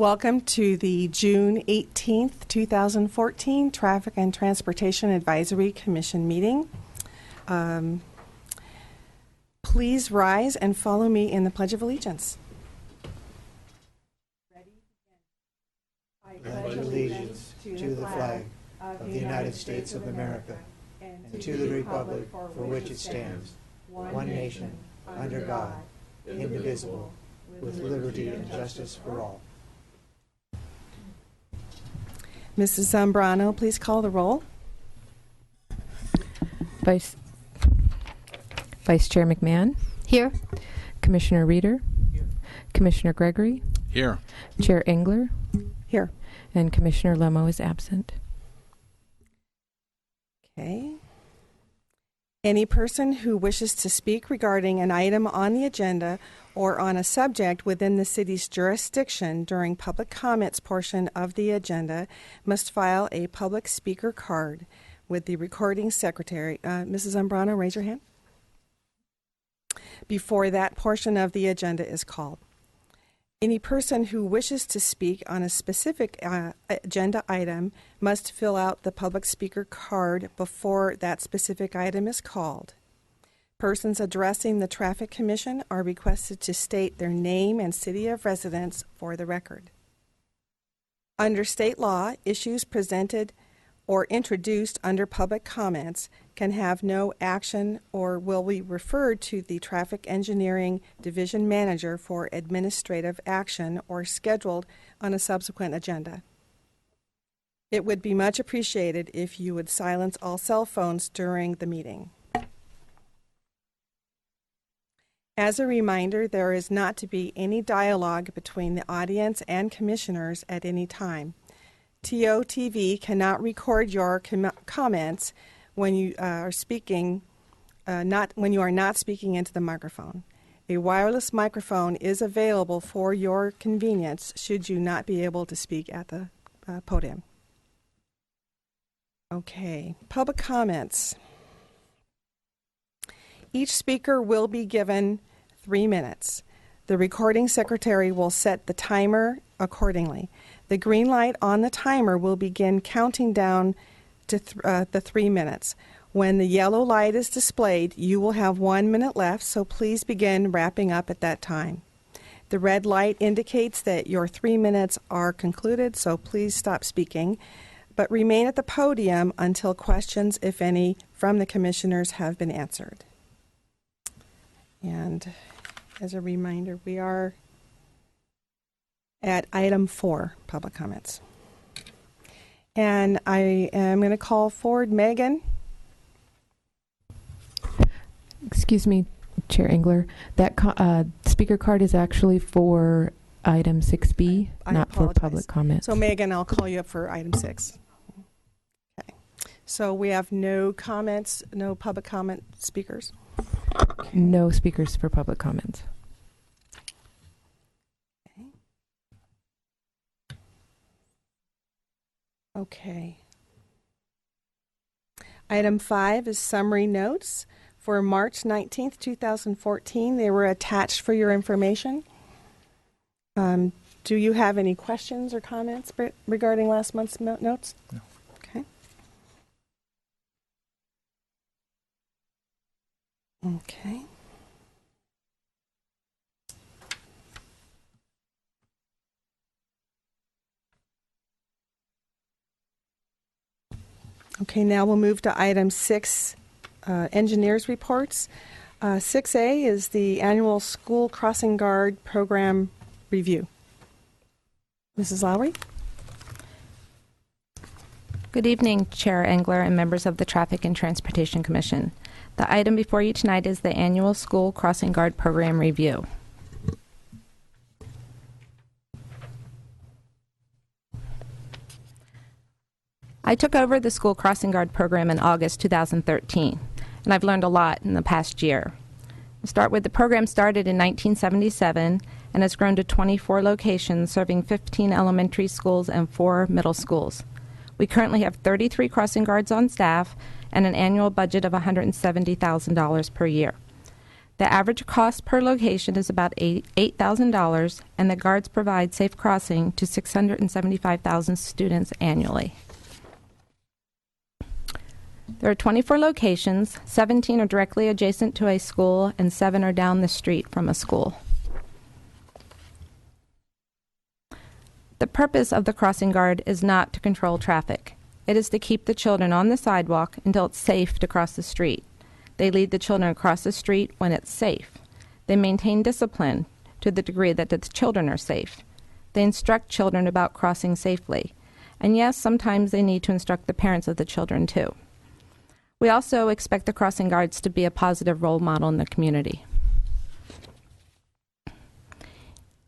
Welcome to the June 18th, 2014 Traffic and Transportation Advisory Commission meeting. Please rise and follow me in the Pledge of Allegiance. I pledge allegiance to the flag of the United States of America and to the republic for which it stands, one nation, under God, indivisible, with liberty and justice for all. Mrs. Zambrano, please call the roll. Vice Chair McMahon. Here. Commissioner Reeder. Here. Commissioner Gregory. Here. Chair Engler. Here. And Commissioner Lemo is absent. Okay. Any person who wishes to speak regarding an item on the agenda or on a subject within the city's jurisdiction during public comments portion of the agenda must file a public speaker card with the recording secretary. Mrs. Zambrano, raise your hand. Before that portion of the agenda is called. Any person who wishes to speak on a specific agenda item must fill out the public speaker card before that specific item is called. Persons addressing the Traffic Commission are requested to state their name and city of residence for the record. Under state law, issues presented or introduced under public comments can have no action or will be referred to the Traffic Engineering Division Manager for administrative action or scheduled on a subsequent agenda. It would be much appreciated if you would silence all cell phones during the meeting. As a reminder, there is not to be any dialogue between the audience and commissioners at any time. TOTV cannot record your comments when you are speaking, when you are not speaking into the microphone. A wireless microphone is available for your convenience should you not be able to speak at the podium. Okay, public comments. Each speaker will be given 3 minutes. The recording secretary will set the timer accordingly. The green light on the timer will begin counting down to the 3 minutes. When the yellow light is displayed, you will have 1 minute left, so please begin wrapping up at that time. The red light indicates that your 3 minutes are concluded, so please stop speaking, but remain at the podium until questions, if any, from the commissioners have been answered. And as a reminder, we are at item 4, public comments. And I am going to call forward Megan. Excuse me, Chair Engler. That speaker card is actually for item 6B, not for public comment. So Megan, I'll call you up for item 6. Okay. So we have no comments, no public comment speakers? No speakers for public comments. Okay. Item 5 is summary notes for March 19th, 2014. They were attached for your information. Do you have any questions or comments regarding last month's notes? No. Okay. Okay. Okay, now we'll move to item 6, engineers reports. 6A is the annual school crossing guard program review. Mrs. Lowry? Good evening, Chair Engler and members of the Traffic and Transportation Commission. The item before you tonight is the annual school crossing guard program review. I took over the school crossing guard program in August 2013, and I've learned a lot in the past year. We'll start with the program started in 1977 and has grown to 24 locations serving 15 elementary schools and 4 middle schools. We currently have 33 crossing guards on staff and an annual budget of $170,000 per year. The average cost per location is about $8,000, and the guards provide safe crossing to 675,000 students annually. There are 24 locations, 17 are directly adjacent to a school, and 7 are down the street from a school. The purpose of the crossing guard is not to control traffic. It is to keep the children on the sidewalk until it's safe to cross the street. They lead the children across the street when it's safe. They maintain discipline to the degree that the children are safe. They instruct children about crossing safely. And yes, sometimes they need to instruct the parents of the children too. We also expect the crossing guards to be a positive role model in the community.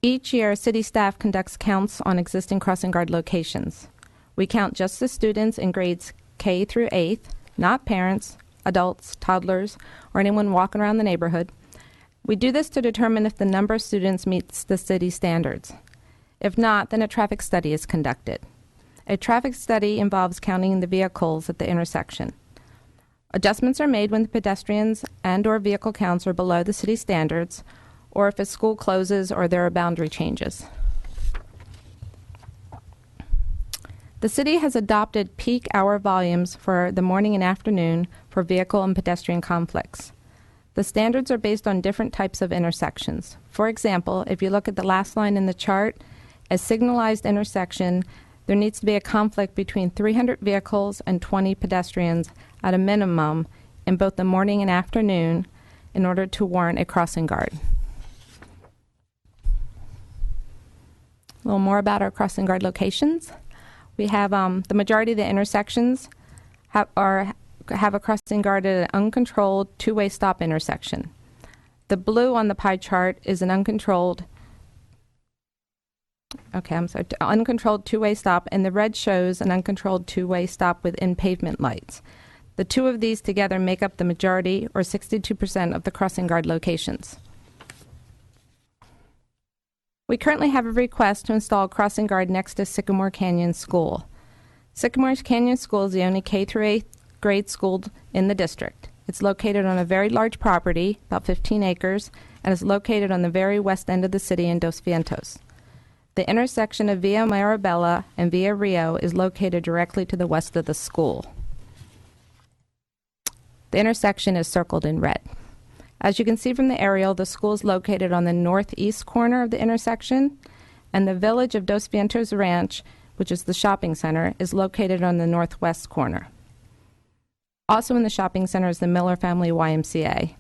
Each year, city staff conducts counts on existing crossing guard locations. We count just the students in grades K through 8th, not parents, adults, toddlers, or anyone walking around the neighborhood. We do this to determine if the number of students meets the city standards. If not, then a traffic study is conducted. A traffic study involves counting the vehicles at the intersection. Adjustments are made when the pedestrians and/or vehicle counts are below the city standards, or if a school closes or there are boundary changes. The city has adopted peak hour volumes for the morning and afternoon for vehicle and pedestrian conflicts. The standards are based on different types of intersections. For example, if you look at the last line in the chart, a signalized intersection, there needs to be a conflict between 300 vehicles and 20 pedestrians at a minimum in both the morning and afternoon in order to warrant a crossing guard. A little more about our crossing guard locations. We have the majority of the intersections have a crossing guard at an uncontrolled two-way stop intersection. The blue on the pie chart is an uncontrolled two-way stop, and the red shows an uncontrolled two-way stop with in-pavement lights. The two of these together make up the majority, or 62%, of the crossing guard locations. We currently have a request to install a crossing guard next to Sycamore Canyon School. Sycamore Canyon School is the only K through 8th grade school in the district. It's located on a very large property, about 15 acres, and is located on the very west end of the city in Dos Vientos. The intersection of Via Marabella and Via Rio is located directly to the west of the school. The intersection is circled in red. As you can see from the aerial, the school is located on the northeast corner of the intersection, and the village of Dos Vientos Ranch, which is the shopping center, is located on the northwest corner. Also in the shopping center is the Miller Family YMCA.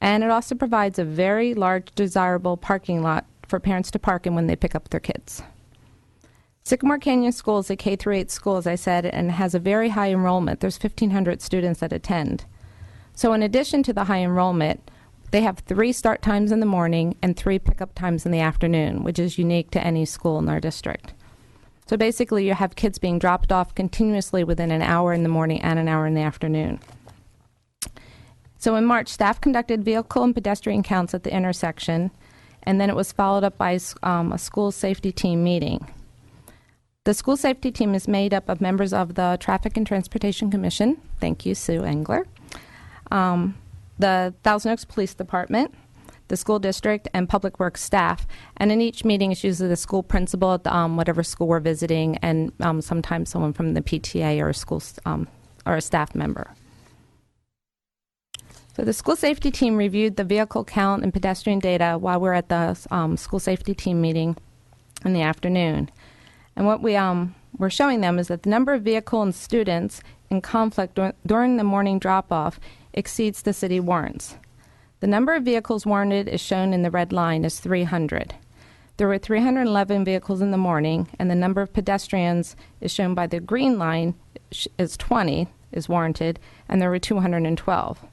And it also provides a very large, desirable parking lot for parents to park in when they pick up their kids. Sycamore Canyon School is a K through 8 school, as I said, and has a very high enrollment. There's 1,500 students that attend. So in addition to the high enrollment, they have 3 start times in the morning and 3 pickup times in the afternoon, which is unique to any school in our district. So basically, you have kids being dropped off continuously within an hour in the morning and an hour in the afternoon. So in March, staff conducted vehicle and pedestrian counts at the intersection, and then it was followed up by a school safety team meeting. The school safety team is made up of members of the Traffic and Transportation Commission. Thank you, Sue Engler. The Thousand Oaks Police Department, the school district, and public works staff. And in each meeting, it's usually the school principal at whatever school we're visiting, and sometimes someone from the PTA or a school or a staff member. So the school safety team reviewed the vehicle count and pedestrian data while we're at the school safety team meeting in the afternoon. And what we're showing them is that the number of vehicle and students in conflict during the morning drop-off exceeds the city warrants. The number of vehicles warranted is shown in the red line as 300. There were 311 vehicles in the morning, and the number of pedestrians is shown by the green line is 20 is warranted, and there were 212.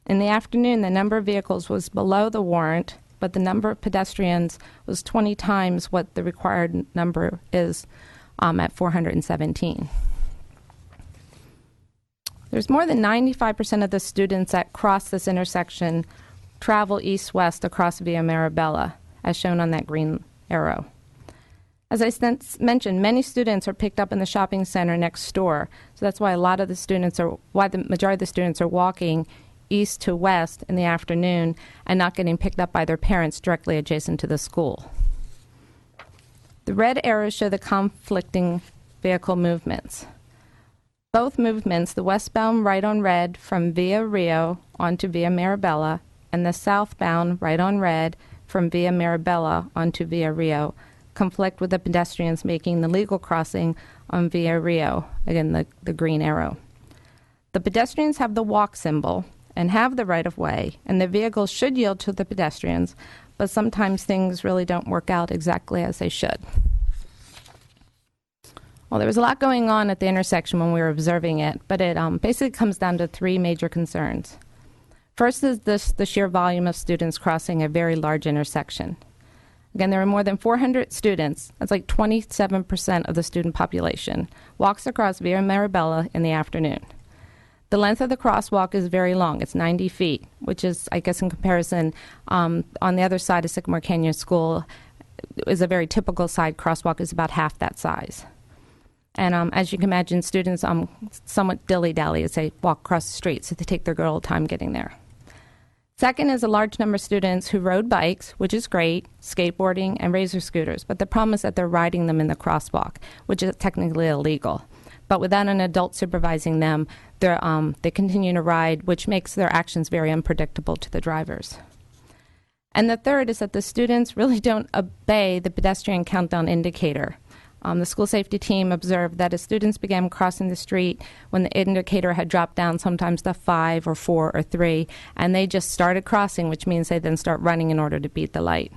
In the afternoon, the number of vehicles was below the warrant, but the number of pedestrians was 20 times what the required number is at 417. There's more than 95% of the students that cross this intersection travel east-west across Via Marabella, as shown on that green arrow. As I mentioned, many students are picked up in the shopping center next door, so that's why the majority of the students are walking east to west in the afternoon and not getting picked up by their parents directly adjacent to the school. The red arrows show the conflicting vehicle movements. Both movements, the westbound right on red from Via Rio onto Via Mirabella, and the southbound right on red from Via Mirabella onto Via Rio, conflict with the pedestrians making the legal crossing on Via Rio, again the green arrow. The pedestrians have the walk symbol and have the right-of-way, and the vehicles should yield to the pedestrians, but sometimes things really don't work out exactly as they should. Well, there was a lot going on at the intersection when we were observing it, but it basically comes down to three major concerns. First is the sheer volume of students crossing a very large intersection. Again, there are more than 400 students, that's like 27% of the student population, walks across Via Mirabella in the afternoon. The length of the crosswalk is very long. It's 90 feet, which is, I guess, in comparison, on the other side of Sycamore Canyon School is a very typical side crosswalk, is about half that size. And as you can imagine, students somewhat dilly-dally as they walk across the street, so they take their good old time getting there. Second is a large number of students who rode bikes, which is great, skateboarding, and razor scooters. But the problem is that they're riding them in the crosswalk, which is technically illegal. But without an adult supervising them, they continue to ride, which makes their actions very unpredictable to the drivers. And the third is that the students really don't obey the pedestrian countdown indicator. The school safety team observed that as students began crossing the street, when the indicator had dropped down sometimes to 5 or 4 or 3, and they just started crossing, which means they then start running in order to beat the light.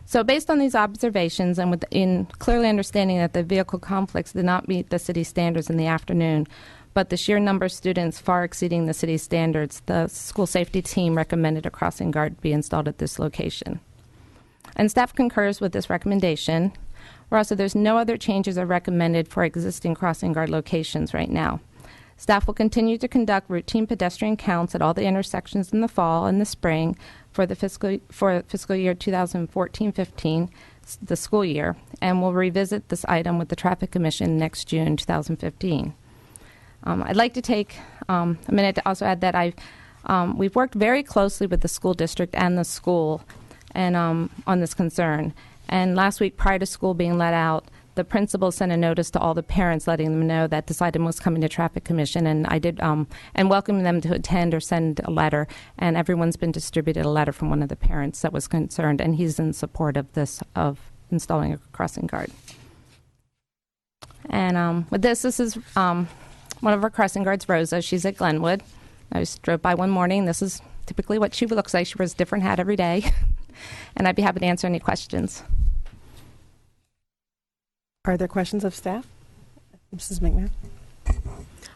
So based on these observations and in clearly understanding that the vehicle conflicts did not meet the city standards in the afternoon, but the sheer number of students far exceeding the city's standards, the school safety team recommended a crossing guard be installed at this location. And staff concurs with this recommendation. Also, there's no other changes are recommended for existing crossing guard locations right now. Staff will continue to conduct routine pedestrian counts at all the intersections in the fall and the spring for fiscal year 2014-15, the school year, and will revisit this item with the Traffic Commission next June 2015. I'd like to take a minute to also add that we've worked very closely with the school district and the school and on this concern. And last week, prior to school being let out, the principal sent a notice to all the parents letting them know that this item was coming to Traffic Commission, and I did and welcoming them to attend or send a letter. And everyone's been distributed a letter from one of the parents that was concerned, and he's in support of this, of installing a crossing guard. And with this is one of our crossing guards, Rosa. She's at Glenwood. I just drove by one morning. This is typically what she looks like. She wears a different hat every day. And I'd be happy to answer any questions. Are there questions of staff? Mrs. McMahon?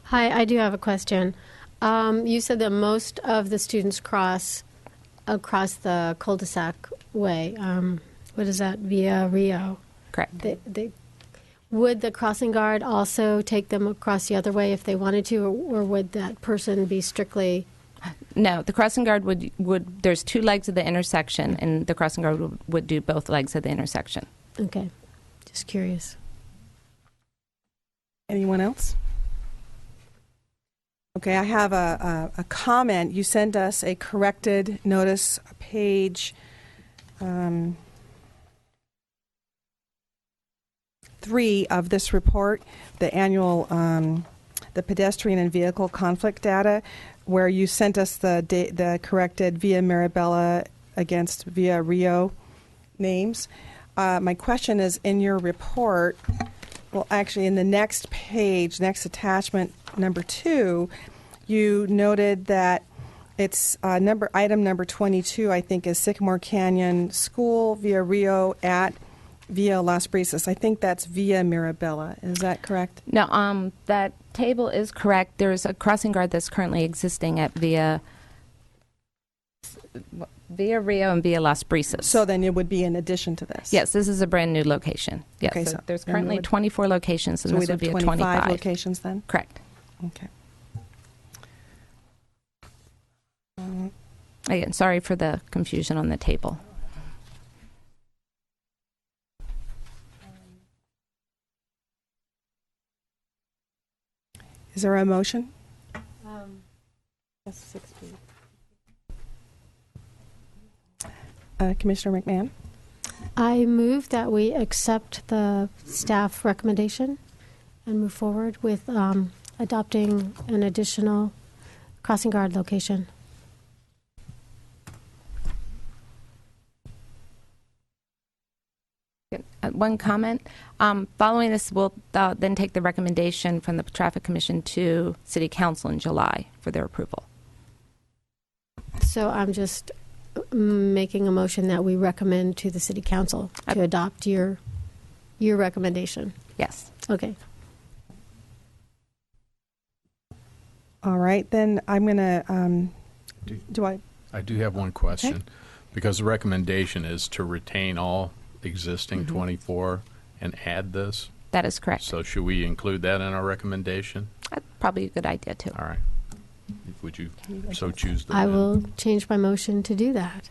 Hi, I do have a question. You said that most of the students cross across the cul-de-sac way. What is that? Via Rio. Correct. Would the crossing guard also take them across the other way if they wanted to, or would that person be strictly... No, the crossing guard would there's two legs of the intersection, and the crossing guard would do both legs of the intersection. Okay. Just curious. Anyone else? Okay, I have a comment. You sent us a corrected notice, page 3 of this report, the annual, the pedestrian and vehicle conflict data, where you sent us the corrected Via Mirabella against Via Rio names. My question is, in your report, well, actually, in the next page, next attachment, number 2, you noted that it's item number 22, I think, is Sycamore Canyon School, Via Rio at Via Las Brisas. I think that's Via Mirabella. Is that correct? No, that table is correct. There's a crossing guard that's currently existing at Via Rio and Via Las Brisas. So then it would be in addition to this? Yes, this is a brand new location. Yes, Okay, so so there's then currently 24 locations, and So this we'd would have be a 25 locations then? Correct. Okay. Again, sorry for the confusion on the table. Is there a motion? Yes, 6B. Commissioner McMahon? I move that we accept the staff recommendation and move forward with adopting an additional crossing guard location. One comment. Following this, we'll then take the recommendation from the Traffic Commission to City Council in July for their approval. So I'm just making a motion that we recommend to the City Council to adopt your recommendation. Yes. Okay. All right, then I'm going to, I do have one question, because the recommendation is to retain all existing 24 and add this. That is correct. So should we include that in our recommendation? That's probably a good idea, too. All right. Would you so choose the I will change my motion to do that.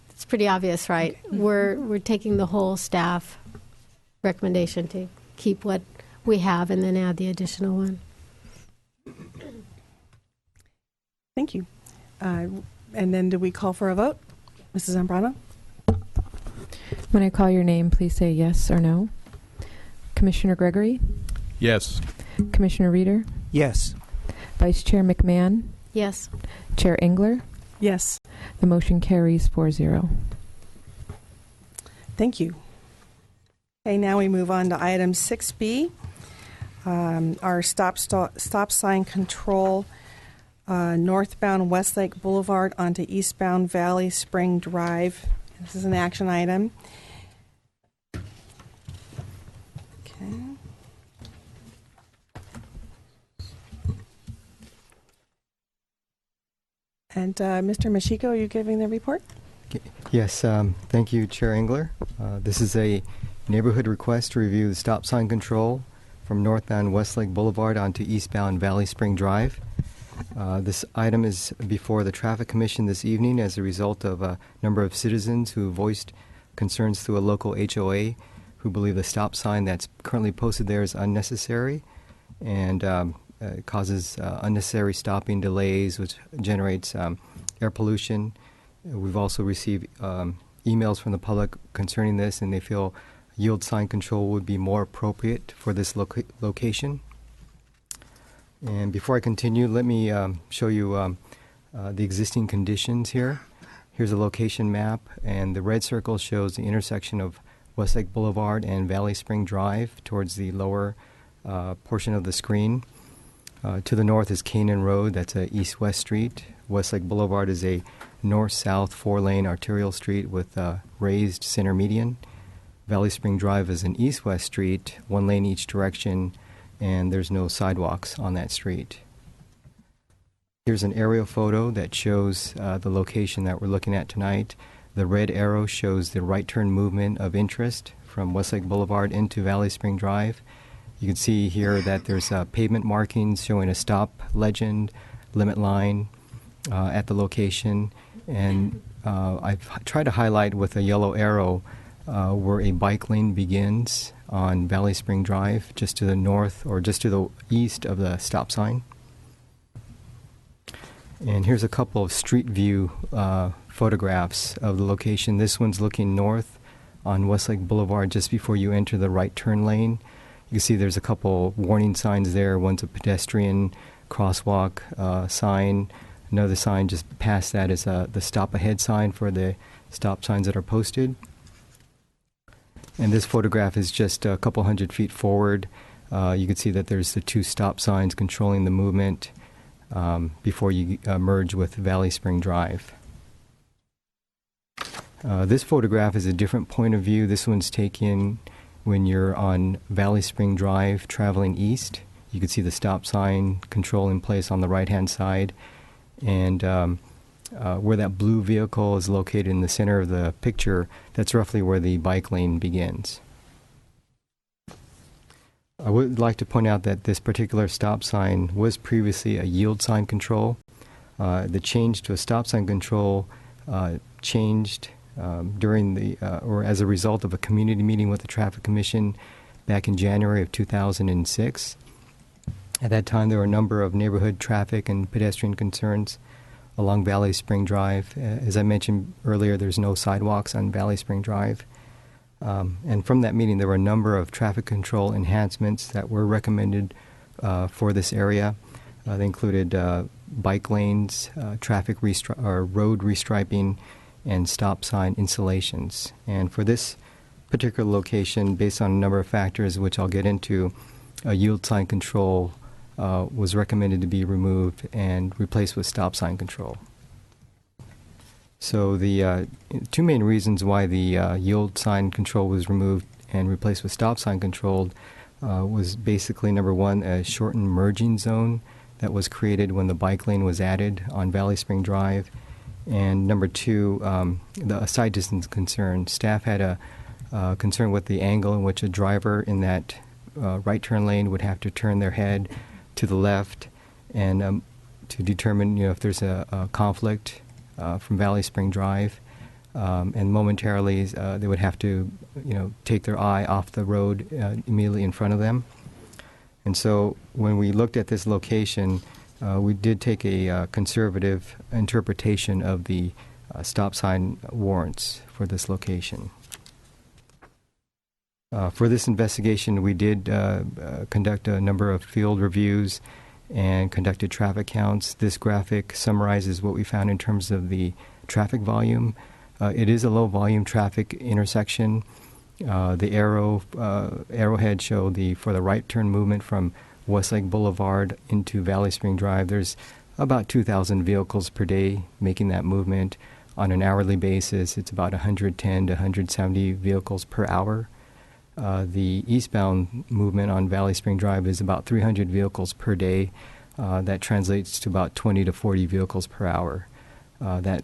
It's pretty obvious, right? We're taking the whole staff recommendation to keep what we have and then add the additional one. Thank you. And then do we call for a vote? Mrs. Zambrano? When I call your name, please say yes or no. Commissioner Gregory? Yes. Commissioner Reeder? Yes. Vice Chair McMahon? Yes. Chair Engler? Yes. The motion carries 4-0. Thank you. Okay, now we move on to item 6B, our stop sign control, northbound Westlake Boulevard onto eastbound Valley Spring Drive. This is an action item. Okay. And Mr. Machiko, are you giving the report? Yes, thank you, Chair Engler. This is a neighborhood request to review the stop sign control from northbound Westlake Boulevard onto eastbound Valley Spring Drive. This item is before the Traffic Commission this evening as a result of a number of citizens who voiced concerns through a local HOA who believe the stop sign that's currently posted there is unnecessary and causes unnecessary stopping delays, which generates air pollution. We've also received emails from the public concerning this, and they feel yield sign control would be more appropriate for this location. And before I continue, let me show you the existing conditions here. Here's a location map, and the red circle shows the intersection of Westlake Boulevard and Valley Spring Drive towards the lower portion of the screen. To the north is Canaan Road, that's a east-west street. Westlake Boulevard is a north-south 4-lane arterial street with a raised center median. Valley Spring Drive is an east-west street, 1 lane each direction, and there's no sidewalks on that street. Here's an aerial photo that shows the location that we're looking at tonight. The red arrow shows the right turn movement of interest from Westlake Boulevard into Valley Spring Drive. You can see here that there's pavement markings showing a stop legend, limit line at the location. And I've tried to highlight with a yellow arrow where a bike lane begins on Valley Spring Drive, just to the north or just to the east of the stop sign. And here's a couple of street view photographs of the location. This one's looking north on Westlake Boulevard just before you enter the right turn lane. You can see there's a couple warning signs there. One's a pedestrian crosswalk sign. Another sign just past that is the stop ahead sign for the stop signs that are posted. And this photograph is just a couple hundred feet forward. You can see that there's the 2 stop signs controlling the movement before you merge with Valley Spring Drive. This photograph is a different point of view. This one's taken when you're on Valley Spring Drive traveling east. You can see the stop sign control in place on the right-hand side. And where that blue vehicle is located in the center of the picture, that's roughly where the bike lane begins. I would like to point out that this particular stop sign was previously a yield sign control. The change to a stop sign control changed during the or as a result of a community meeting with the Traffic Commission back in January of 2006. At that time, there were a number of neighborhood traffic and pedestrian concerns along Valley Spring Drive. As I mentioned earlier, there's no sidewalks on Valley Spring Drive. And from that meeting, there were a number of traffic control enhancements that were recommended for this area. They included bike lanes, road restriping, and stop sign installations. And for this particular location, based on a number of factors, which I'll get into, yield sign control was recommended to be removed and replaced with stop sign control. So the two main reasons why the yield sign control was removed and replaced with stop sign control was basically, number one, a shortened merging zone that was created when the bike lane was added on Valley Spring Drive, and number two, the side distance concern. Staff had a concern with the angle in which a driver in that right turn lane would have to turn their head to the left, and to determine if there's a conflict from Valley Spring Drive, and momentarily they would have to take their eye off the road immediately in front of them. And so when we looked at this location, we did take a conservative interpretation of the stop sign warrants for this location. For this investigation, we did conduct a number of field reviews and conducted traffic counts. This graphic summarizes what we found in terms of the traffic volume. It is a low-volume traffic intersection. The arrowhead show for the right turn movement from Westlake Boulevard into Valley Spring Drive. There's about 2,000 vehicles per day making that movement. On an hourly basis, it's about 110 to 170 vehicles per hour. The eastbound movement on Valley Spring Drive is about 300 vehicles per day. That translates to about 20 to 40 vehicles per hour. The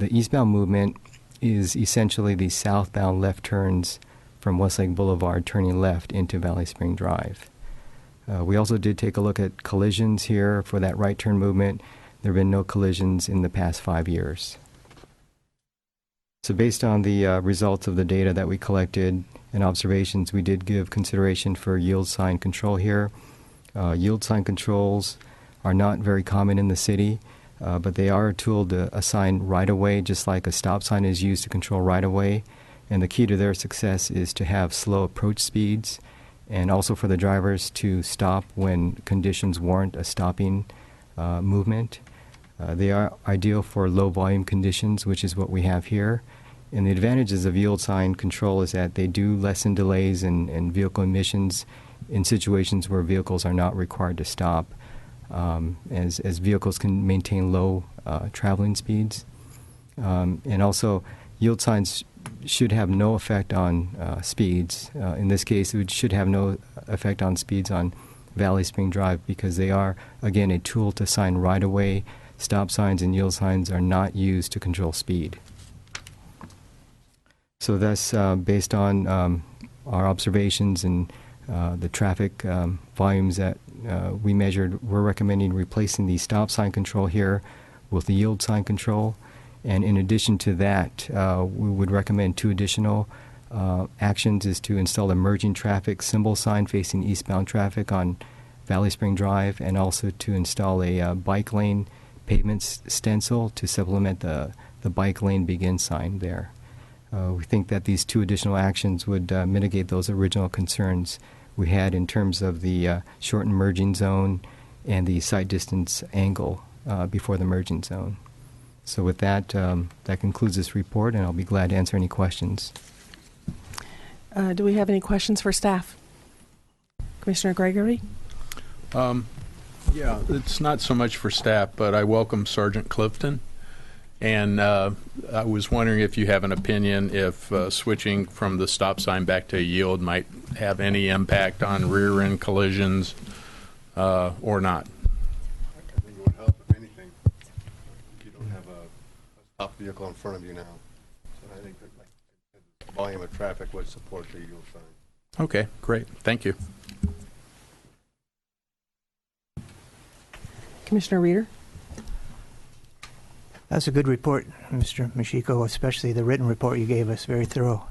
eastbound movement is essentially the southbound left turns from Westlake Boulevard turning left into Valley Spring Drive. We also did take a look at collisions here for that right turn movement. There have been no collisions in the past 5 years. So based on the results of the data that we collected and observations, we did give consideration for yield sign control here. Yield sign controls are not very common in the city, but they are a tool to assign right-of-way, just like a stop sign is used to control right-of-way. And the key to their success is to have slow approach speeds, and also for the drivers to stop when conditions warrant a stopping movement. They are ideal for low-volume conditions, which is what we have here. And the advantages of yield sign control is that they do lessen delays and vehicle emissions in situations where vehicles are not required to stop, as vehicles can maintain low traveling speeds. And also, yield signs should have no effect on speeds. In this case, it should have no effect on speeds on Valley Spring Drive because they are, again, a tool to sign right-of-way. Stop signs and yield signs are not used to control speed. So thus, based on our observations and the traffic volumes that we measured, we're recommending replacing the stop sign control here with the yield sign control. And in addition to that, we would recommend two additional actions is to install a merging traffic symbol sign facing eastbound traffic on Valley Spring Drive, and also to install a bike lane pavement stencil to supplement the bike lane begin sign there. We think that these two additional actions would mitigate those original concerns we had in terms of the shortened merging zone and the sight distance angle before the merging zone. So with that, that concludes this report, and I'll be glad to answer any questions. Do we have any questions for staff? Commissioner Gregory? Yeah, it's not so much for staff, but I welcome Sergeant Clifton. And I was wondering if you have an opinion if switching from the stop sign back to a yield might have any impact on rear-end collisions or not. I think it would help, if anything. You don't have a stop vehicle in front of you now. So I think that the volume of traffic would support the yield sign. Okay, great. Thank you. Commissioner Reeder? That's a good report, Mr. Machiko, especially the written report you gave us, very thorough.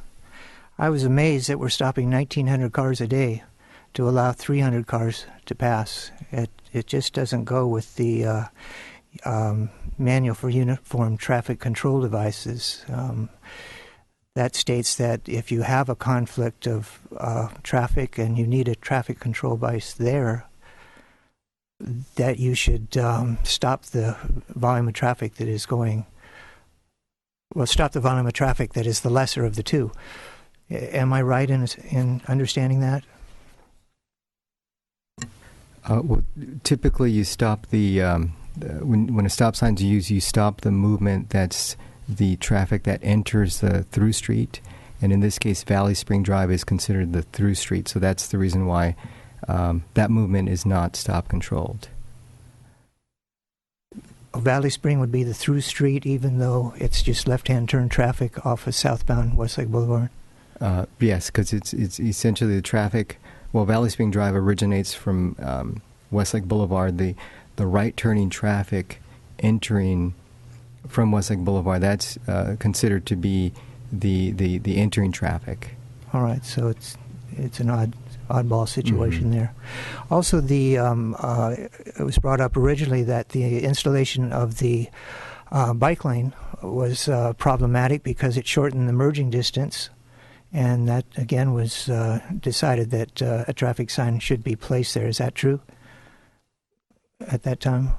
I was amazed that we're stopping 1,900 cars a day to allow 300 cars to pass. It just doesn't go with the Manual for Uniform Traffic Control Devices. That states that if you have a conflict of traffic and you need a traffic control device there, that you should stop the volume of traffic that is going. Well, stop the volume of traffic that is the lesser of the two. Am I right in understanding that? Well, typically you stop when a stop sign's used, you stop the movement that's the traffic that enters the through street. And in this case, Valley Spring Drive is considered the through street. So that's the reason why that movement is not stop controlled. Valley Spring would be the through street, even though it's just left-hand turn traffic off of southbound Westlake Boulevard? Yes, because it's essentially the traffic. Well, Valley Spring Drive originates from Westlake Boulevard. The right turning traffic entering from Westlake Boulevard, that's considered to be the entering traffic. All right, so it's an oddball situation there. Also, it was brought up originally that the installation of the bike lane was problematic because it shortened the merging distance, and that again was decided that a traffic sign should be placed there. Is that true at that time?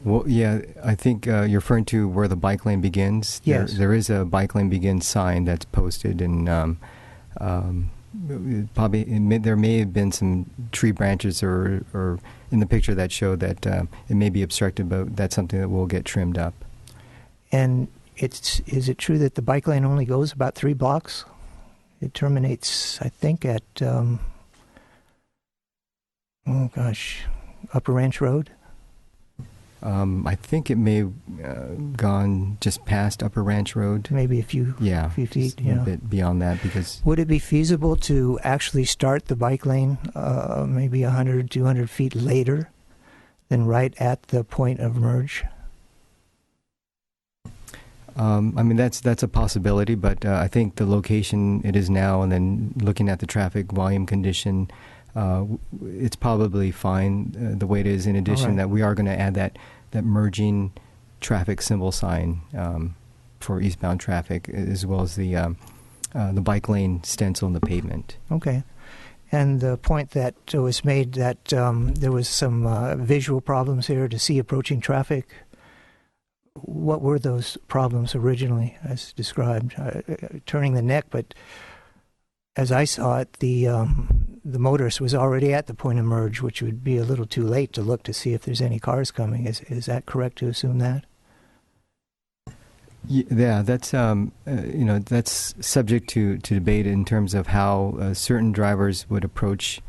Well, yeah, I think you're referring to where the bike lane begins. Yes. There is a bike lane begins sign that's posted, and there may have been some tree branches or in the picture that showed that it may be obstructed, but that's something that will get trimmed up. And is it true that the bike lane only goes about 3 blocks? It terminates, I think, at Upper Ranch Road. I think it may have gone just past Upper Ranch Road. Maybe a few feet. A bit beyond that, because... Would it be feasible to actually start the bike lane maybe 100, 200 feet later than right at the point of merge? I mean, that's a possibility, but I think the location it is now, and then looking at the traffic volume condition, it's probably fine the way it is. In addition, that we are going to add that merging traffic symbol sign for eastbound traffic, as well as the bike lane stencil on the pavement. Okay. And the point that was made that there was some visual problems here to see approaching traffic. What were those problems originally, as described? Turning the neck, but as I saw it, the motorist was already at the point of merge, which would be a little too late to look to see if there's any cars coming. Is that correct to assume that? Yeah, that's that's subject to debate in terms of how certain drivers would approach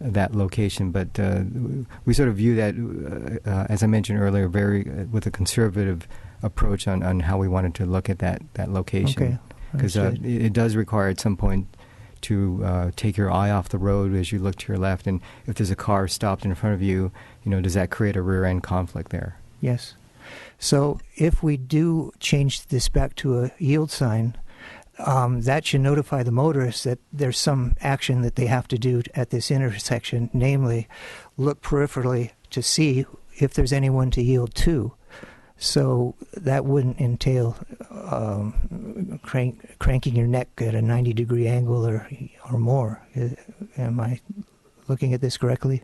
that location. But we sort of view that, as I mentioned earlier, with a conservative approach on how we wanted to look at that location. Okay, because it does require at some point to take your eye off the road as you look to your left, and if there's a car stopped in front of you, does that create a rear-end conflict there? Yes. So if we do change this back to a yield sign, that should notify the motorists that there's some action that they have to do at this intersection, namely look peripherally to see if there's anyone to yield to. So that wouldn't entail cranking your neck at a 90-degree angle or more. Am I looking at this correctly?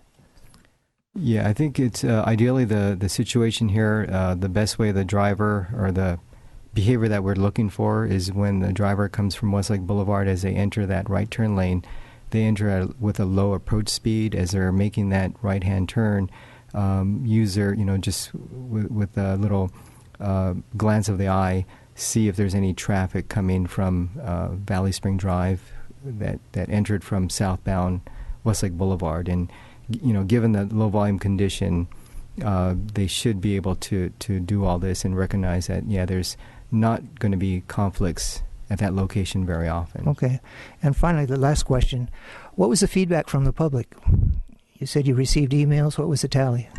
Yeah, I think it's ideally the situation here, the best way the driver or the behavior that we're looking for is when the driver comes from Westlake Boulevard, as they enter that right turn lane, they enter with a low approach speed. As they're making that right-hand turn, use their, just with a little glance of the eye, see if there's any traffic coming from Valley Spring Drive that entered from southbound Westlake Boulevard. And given the low volume condition, they should be able to do all this and recognize that, there's not going to be conflicts at that location very often. Okay. And finally, the last question. What was the feedback from the public? You said you received emails. What was the tally?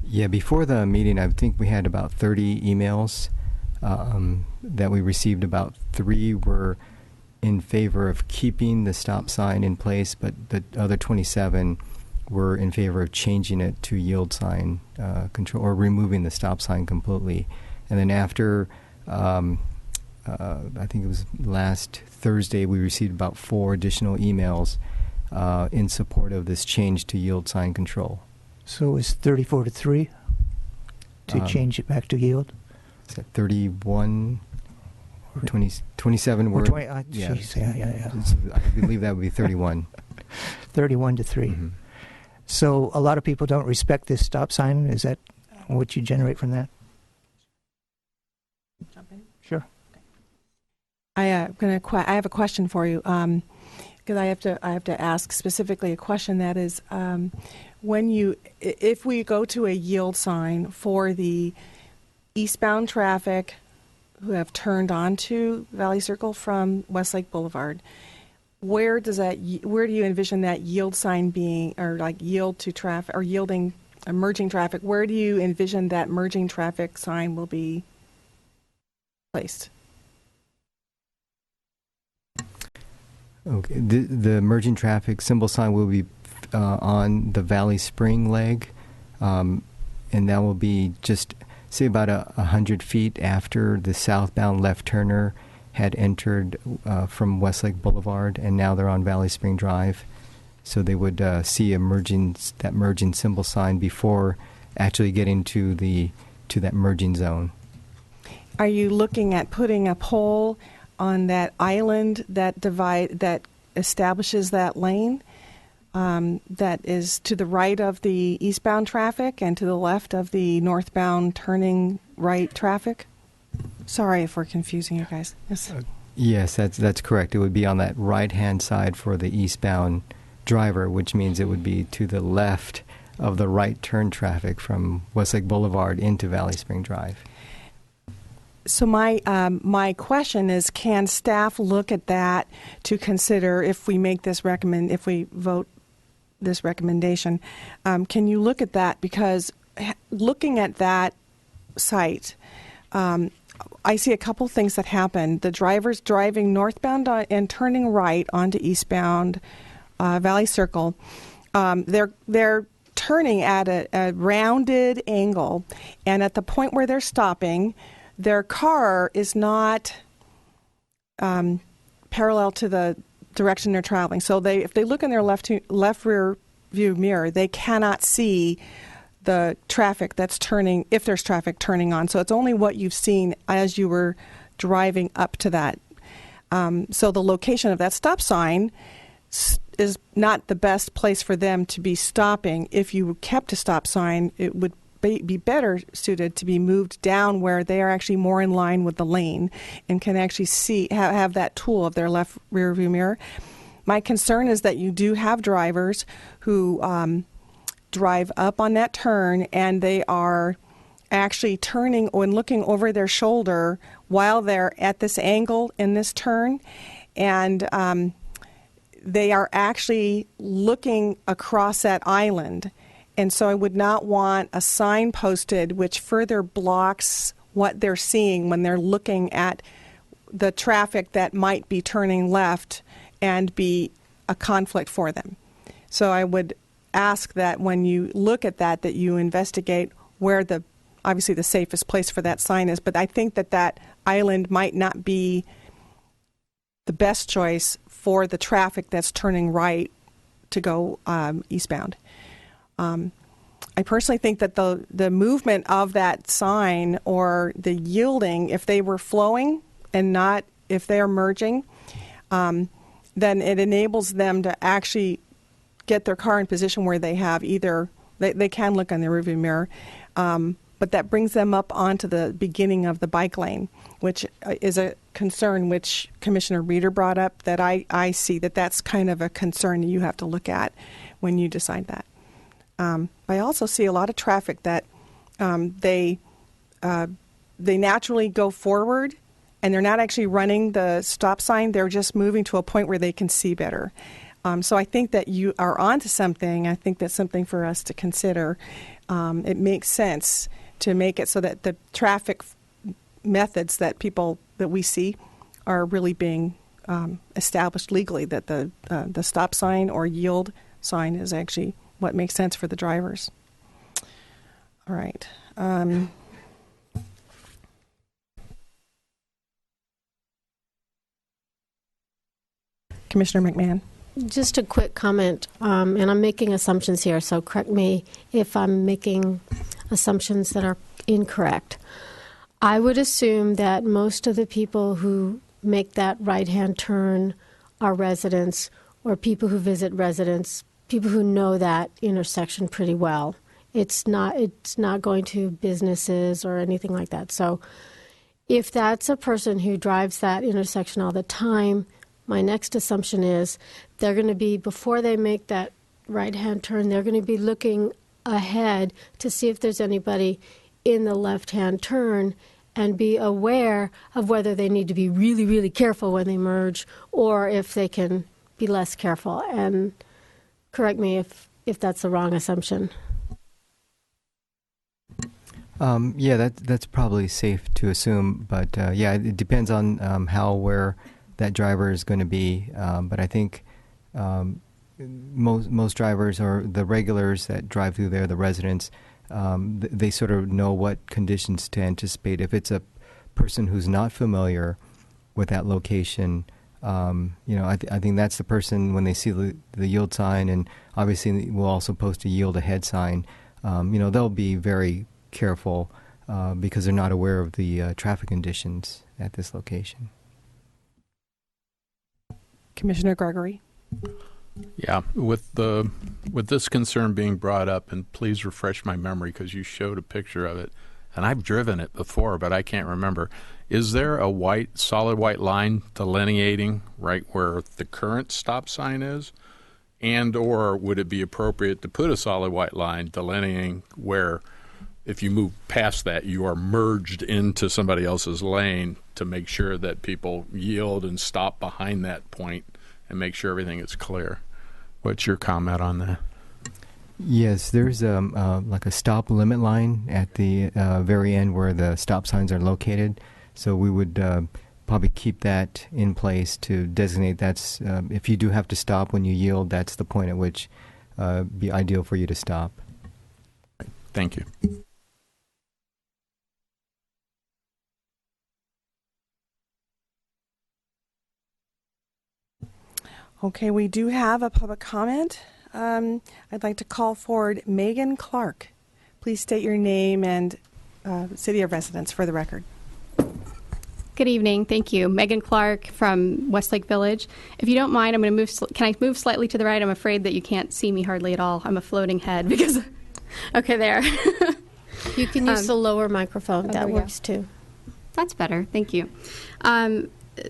Yeah, before the meeting, I think we had about 30 emails that we received. About 3 were in favor of keeping the stop sign in place, but the other 27 were in favor of changing it to yield sign control, or removing the stop sign completely. And then after, I think it was last Thursday, we received about 4 additional emails in support of this change to yield sign control. So it was 34-3 to change it back to yield? Is that 31? 27 were. Geez, yeah. I believe that would be 31. 31-3. Mm-hmm. So a lot of people don't respect this stop sign. Is that what you generate from that? Jump in. Sure. I have a question for you, because I have to ask specifically a question that is, if we go to a yield sign for the eastbound traffic who have turned onto Valley Circle from Westlake Boulevard, where do you envision that yield sign being, or like yield to traffic, or yielding, merging traffic? Where do you envision that merging traffic sign will be placed? Okay, the merging traffic symbol sign will be on the Valley Spring leg, and that will be just, say, about 100 feet after the southbound left turner had entered from Westlake Boulevard, and now they're on Valley Spring Drive. So they would see that merging symbol sign before actually getting to that merging zone. Are you looking at putting a pole on that island that establishes that lane that is to the right of the eastbound traffic and to the left of the northbound turning right traffic? Sorry if we're confusing you guys. Yes, that's correct. It would be on that right-hand side for the eastbound driver, which means it would be to the left of the right turn traffic from Westlake Boulevard into Valley Spring Drive. So my question is, can staff look at that to consider if we vote this recommendation? Can you look at that? Because looking at that site, I see a couple things that happen. The drivers driving northbound and turning right onto eastbound Valley Circle, they're turning at a rounded angle, and at the point where they're stopping, their car is not parallel to the direction they're traveling. So if they look in their left rear view mirror, they cannot see the traffic that's turning, if there's traffic turning on. So it's only what you've seen as you were driving up to that. So the location of that stop sign is not the best place for them to be stopping. If you kept a stop sign, it would be better suited to be moved down where they are actually more in line with the lane and can actually see, have that tool of their left rear view mirror. My concern is that you do have drivers who drive up on that turn, and they are actually turning and looking over their shoulder while they're at this angle in this turn, and they are actually looking across that island. And so I would not want a sign posted which further blocks what they're seeing when they're looking at the traffic that might be turning left and be a conflict for them. So I would ask that when you look at that you investigate where obviously the safest place for that sign is. But I think that island might not be the best choice for the traffic that's turning right to go eastbound. I personally think that the movement of that sign or the yielding, if they were flowing and not if they are merging, then it enables them to actually get their car in position where they have either, they can look on their rearview mirror, but that brings them up onto the beginning of the bike lane, which is a concern which Commissioner Reeder brought up, that I see that's kind of a concern you have to look at when you decide that. I also see a lot of traffic that they naturally go forward, and they're not actually running the stop sign. They're just moving to a point where they can see better. So I think that you are onto something. I think that's something for us to consider. It makes sense to make it so that the traffic methods that we see are really being established legally that the stop sign or yield sign is actually what makes sense for the drivers. All right. Commissioner McMahon. Just a quick comment, and I'm making assumptions here, so correct me if I'm making assumptions that are incorrect. I would assume that most of the people who make that right-hand turn are residents or people who visit residents, people who know that intersection pretty well. It's not going to businesses or anything like that. So if that's a person who drives that intersection all the time, my next assumption is they're going to be, before they make that right-hand turn, they're going to be looking ahead to see if there's anybody in the left-hand turn and be aware of whether they need to be really, really careful when they merge or if they can be less careful. And correct me if that's the wrong assumption. Yeah, that's probably safe to assume, but yeah, it depends on where that driver is going to be. But I think most drivers or the regulars that drive through there, the residents, they sort of know what conditions to anticipate. If it's a person who's not familiar with that location, I think that's the person when they see the yield sign, and obviously we'll also post a yield ahead sign. They'll be very careful because they're not aware of the traffic conditions at this location. Commissioner Gregory. Yeah, with this concern being brought up, and please refresh my memory because you showed a picture of it, and I've driven it before, but I can't remember. Is there a solid white line delineating right where the current stop sign is? And or would it be appropriate to put a solid white line delineating where if you move past that, you are merged into somebody else's lane to make sure that people yield and stop behind that point and make sure everything is clear? What's your comment on that? Yes, there's like a stop limit line at the very end where the stop signs are located. So we would probably keep that in place to designate that's if you do have to stop when you yield, that's the point at which be ideal for you to stop. Thank you. Okay, we do have a public comment. I'd like to call forward Megan Clark. Please state your name and city of residence for the record. Good evening. Thank you. Megan Clark from Westlake Village. If you don't mind, I'm going to move. Can I move slightly to the right? I'm afraid that you can't see me hardly at all. I'm a floating head because. Okay, there. You can use the lower microphone. That works too. That's better. Thank you.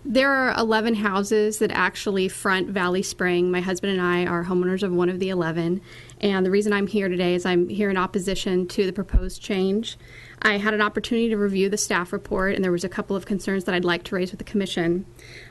There are 11 houses that actually front Valley Spring. My husband and I are homeowners of one of the 11. And the reason I'm here today is I'm here in opposition to the proposed change. I had an opportunity to review the staff report, and there was a couple of concerns that I'd like to raise with the commission.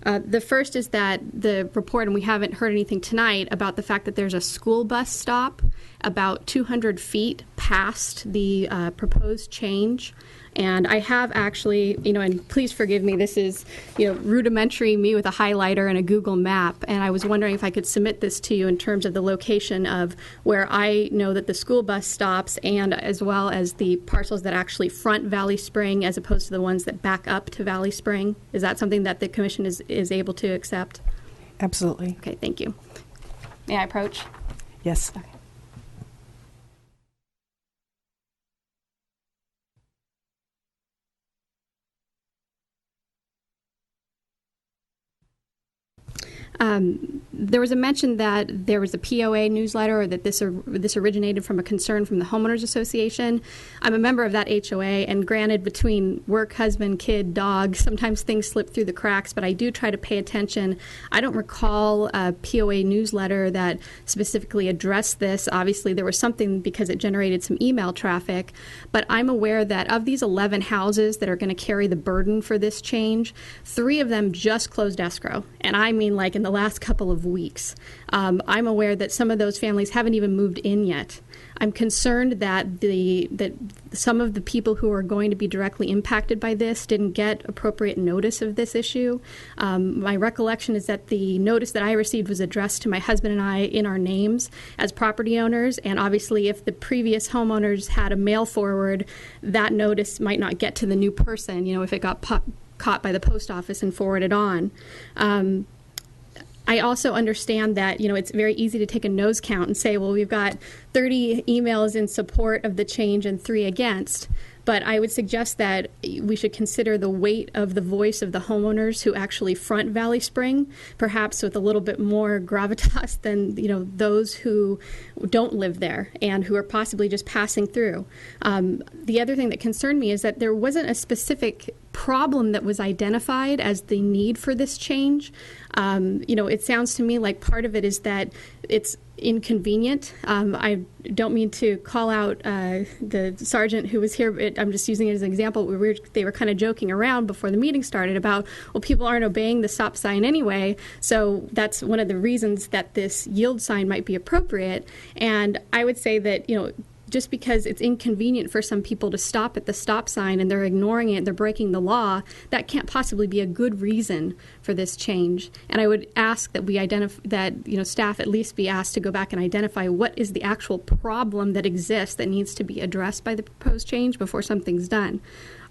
The first is that the report, and we haven't heard anything tonight, about the fact that there's a school bus stop about 200 feet past the proposed change. And I have actually, and please forgive me, this is, rudimentary me with a highlighter and a Google map. And I was wondering if I could submit this to you in terms of the location of where I know that the school bus stops, and as well as the parcels that actually front Valley Spring as opposed to the ones that back up to Valley Spring. Is that something that the commission is able to accept? Absolutely. Okay, thank you. May I approach? Yes. Okay. There was a mention that there was a POA newsletter, or that this originated from a concern from the Homeowners Association. I'm a member of that HOA, and granted, between work, husband, kid, dog, sometimes things slip through the cracks, but I do try to pay attention. I don't recall a POA newsletter that specifically addressed this. Obviously, there was something because it generated some email traffic, but I'm aware that of these 11 houses that are going to carry the burden for this change, 3 of them just closed escrow, and I mean like in the last couple of weeks. I'm aware that some of those families haven't even moved in yet. I'm concerned that some of the people who are going to be directly impacted by this didn't get appropriate notice of this issue. My recollection is that the notice that I received was addressed to my husband and I in our names as property owners, and obviously if the previous homeowners had a mail forward, that notice might not get to the new person, if it got caught by the post office and forwarded on. I also understand that, it's very easy to take a nose count and say, well, we've got 30 emails in support of the change and 3 against. But I would suggest that we should consider the weight of the voice of the homeowners who actually front Valley Spring, perhaps with a little bit more gravitas than, those who don't live there and who are possibly just passing through. The other thing that concerned me is that there wasn't a specific problem that was identified as the need for this change. It sounds to me like part of it is that it's inconvenient. I don't mean to call out the sergeant who was here, but I'm just using it as an example. They were kind of joking around before the meeting started about, well, people aren't obeying the stop sign anyway, so that's one of the reasons that this yield sign might be appropriate. And I would say that, just because it's inconvenient for some people to stop at the stop sign and they're ignoring it, they're breaking the law, that can't possibly be a good reason for this change. And I would ask that we staff at least be asked to go back and identify what is the actual problem that exists that needs to be addressed by the proposed change before something's done.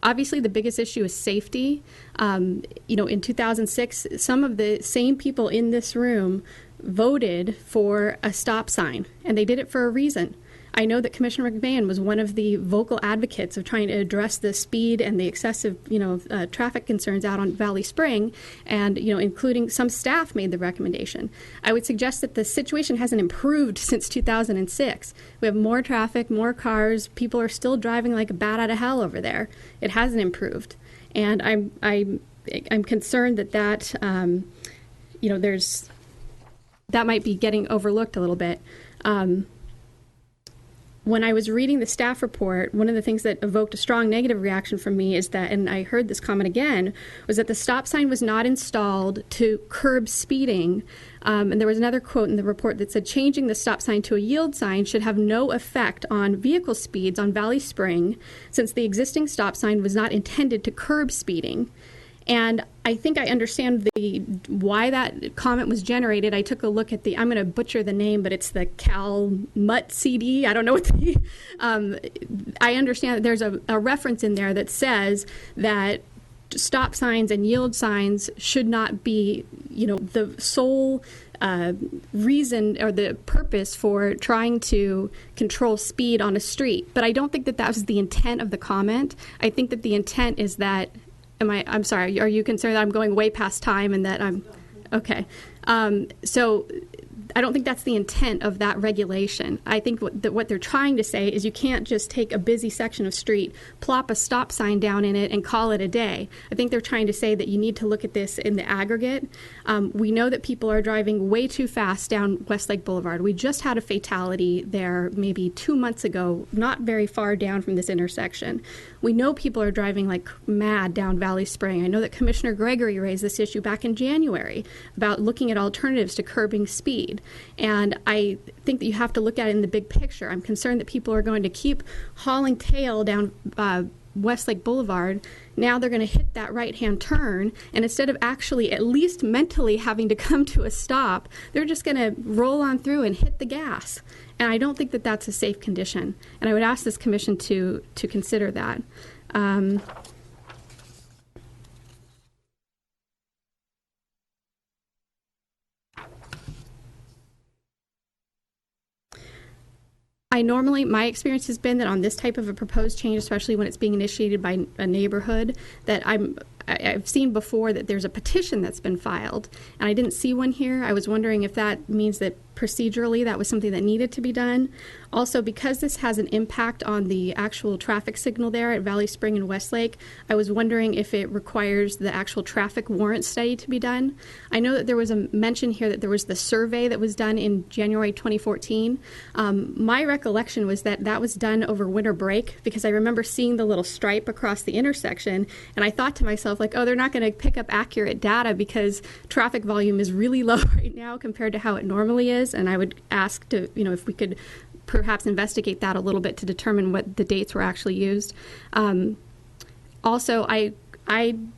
Obviously, the biggest issue is safety. In 2006, some of the same people in this room voted for a stop sign, and they did it for a reason. I know that Commissioner McMahon was one of the vocal advocates of trying to address the speed and the excessive, traffic concerns out on Valley Spring, and, including some staff made the recommendation. I would suggest that the situation hasn't improved since 2006. We have more traffic, more cars. People are still driving like a bat out of hell over there. It hasn't improved, and I'm concerned that that might be getting overlooked a little bit. When I was reading the staff report, one of the things that evoked a strong negative reaction from me is that, and I heard this comment again, was that the stop sign was not installed to curb speeding. And there was another quote in the report that said, changing the stop sign to a yield sign should have no effect on vehicle speeds on Valley Spring, since the existing stop sign was not intended to curb speeding. And I think I understand why that comment was generated. I took a look at I'm going to butcher the name, but it's the CalMut CD. I don't know what I understand that there's a reference in there that says that stop signs and yield signs should not be, the sole reason or the purpose for trying to control speed on a street. But I don't think that was the intent of the comment. I think that the intent is that, I'm sorry, are you concerned that I'm going way past time and that I'm, okay. So I don't think that's the intent of that regulation. I think what they're trying to say is you can't just take a busy section of street, plop a stop sign down in it, and call it a day. I think they're trying to say that you need to look at this in the aggregate. We know that people are driving way too fast down Westlake Boulevard. We just had a fatality there maybe 2 months ago, not very far down from this intersection. We know people are driving like mad down Valley Spring. I know that Commissioner Gregory raised this issue back in January about looking at alternatives to curbing speed. And I think that you have to look at it in the big picture. I'm concerned that people are going to keep hauling tail down Westlake Boulevard. Now they're going to hit that right-hand turn, and instead of actually at least mentally having to come to a stop, they're just going to roll on through and hit the gas. And I don't think that that's a safe condition. And I would ask this commission to consider that. My experience has been that on this type of a proposed change, especially when it's being initiated by a neighborhood, that I've seen before that there's a petition that's been filed, and I didn't see one here. I was wondering if that means that procedurally that was something that needed to be done. Also, because this has an impact on the actual traffic signal there at Valley Spring and Westlake, I was wondering if it requires the actual traffic warrant study to be done. I know that there was a mention here that there was the survey that was done in January 2014. My recollection was that that was done over winter break, because I remember seeing the little stripe across the intersection, and I thought to myself, like, oh, they're not going to pick up accurate data because traffic volume is really low right now compared to how it normally is. And I would ask to, if we could perhaps investigate that a little bit to determine what the dates were actually used. Also, I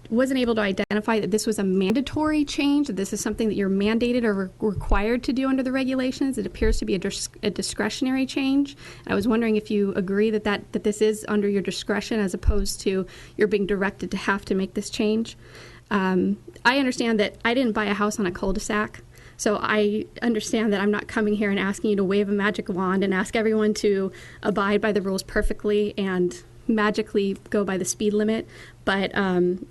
wasn't able to identify that this was a mandatory change, that this is something that you're mandated or required to do under the regulations. It appears to be a discretionary change. I was wondering if you agree that this is under your discretion as opposed to you're being directed to have to make this change. I understand that I didn't buy a house on a cul-de-sac. So I understand that I'm not coming here and asking you to wave a magic wand and ask everyone to abide by the rules perfectly and magically go by the speed limit. But,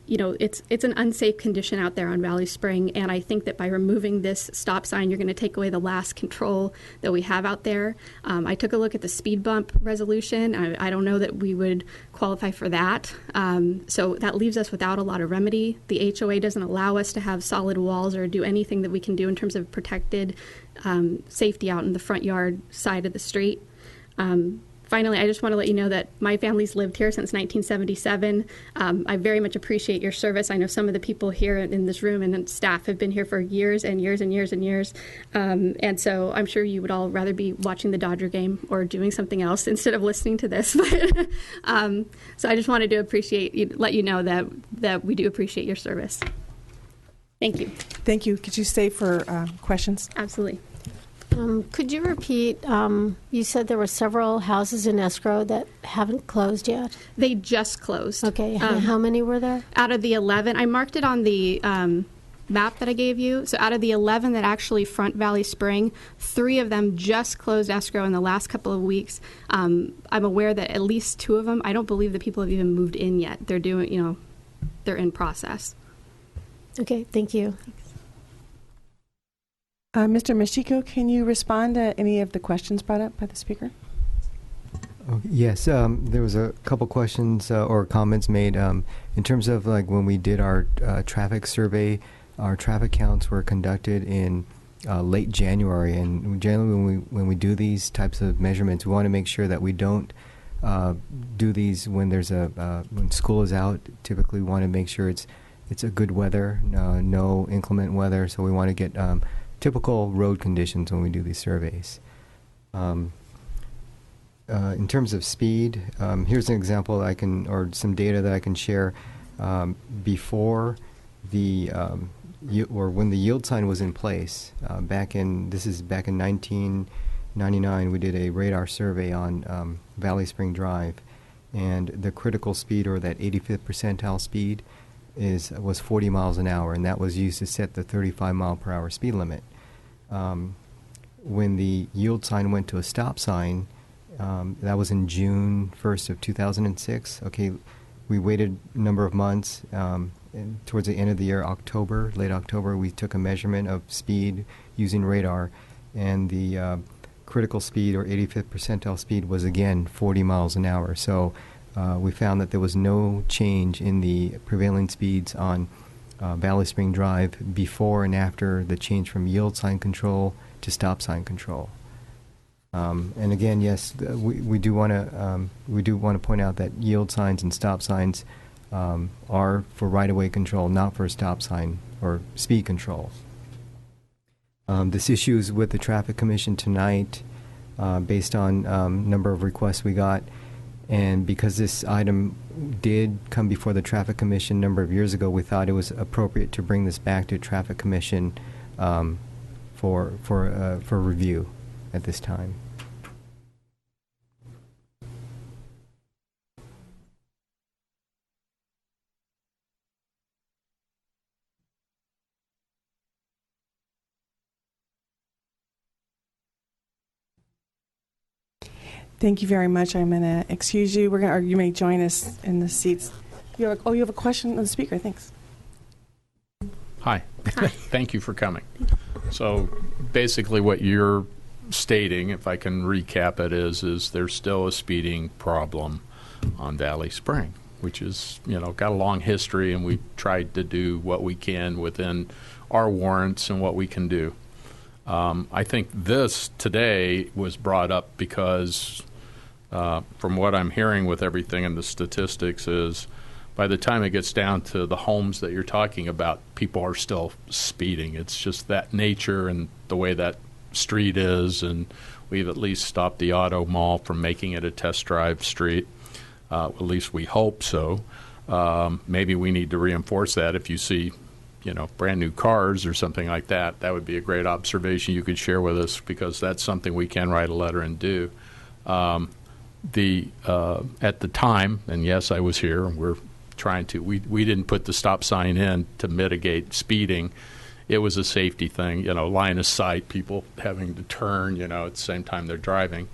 it's an unsafe condition out there on Valley Spring. And I think that by removing this stop sign, you're going to take away the last control that we have out there. I took a look at the speed bump resolution. I don't know that we would qualify for that. So that leaves us without a lot of remedy. The HOA doesn't allow us to have solid walls or do anything that we can do in terms of protected safety out in the front yard side of the street. Finally, I just want to let you know that my family's lived here since 1977. I very much appreciate your service. I know some of the people here in this room and staff have been here for years and years and years and years. And so I'm sure you would all rather be watching the Dodger game or doing something else instead of listening to this. So I just wanted to let you know that we do appreciate your service. Thank you. Thank you. Could you stay for questions? Absolutely. Could you repeat, you said there were several houses in escrow that haven't closed yet? They just closed. Okay. How many were there? Out of the 11, I marked it on the map that I gave you. So out of the 11 that actually front Valley Spring, 3 of them just closed escrow in the last couple of weeks. I'm aware that at least 2 of them, I don't believe the people have even moved in yet. They're doing, they're in process. Okay, thank you. Mr. Mashiko, can you respond to any of the questions brought up by the speaker? Yes, there was a couple questions or comments made in terms of like when we did our traffic survey. Our traffic counts were conducted in late January, and generally when we do these types of measurements, we want to make sure that we don't do these when there's when school is out. Typically, we want to make sure it's a good weather, no inclement weather. So we want to get typical road conditions when we do these surveys. In terms of speed, here's an example that or some data that I can share. Before the or when the yield sign was in place, back in 1999, we did a radar survey on Valley Spring Drive, and the critical speed, or that 85th percentile speed, was 40 miles an hour, and that was used to set the 35 mile per hour speed limit. When the yield sign went to a stop sign, that was in June 1st of 2006. Okay, we waited a number of months. And towards the end of the year, late October, we took a measurement of speed using radar, and the critical speed, or 85th percentile speed, was again 40 miles an hour. So we found that there was no change in the prevailing speeds on Valley Spring Drive before and after the change from yield sign control to stop sign control. And again, yes, we do want to point out that yield signs and stop signs are for right-of-way control, not for stop sign or speed control. This issue is with the Traffic Commission tonight, based on number of requests we got. And because this item did come before the Traffic Commission a number of years ago, we thought it was appropriate to bring this back to Traffic Commission for review at this time. Thank you very much. I'm going to excuse you. Or you may join us in the seats. You have a question of the speaker. Thanks. Hi. Thank you for coming. So basically what you're stating, if I can recap it, is there's still a speeding problem on Valley Spring, which is, got a long history, and we've tried to do what we can within our warrants and what we can do. I think this today was brought up because from what I'm hearing with everything in the statistics is by the time it gets down to the homes that you're talking about, people are still speeding. It's just that nature and the way that street is, and we've at least stopped the auto mall from making it a test drive street. At least we hope so. Maybe we need to reinforce that. If you see, brand new cars or something like that, that would be a great observation you could share with us, because that's something we can write a letter and do. At the time, and yes, I was here, and we're trying to, we didn't put the stop sign in to mitigate speeding. It was a safety thing, line of sight, people having to turn, at the same time they're driving.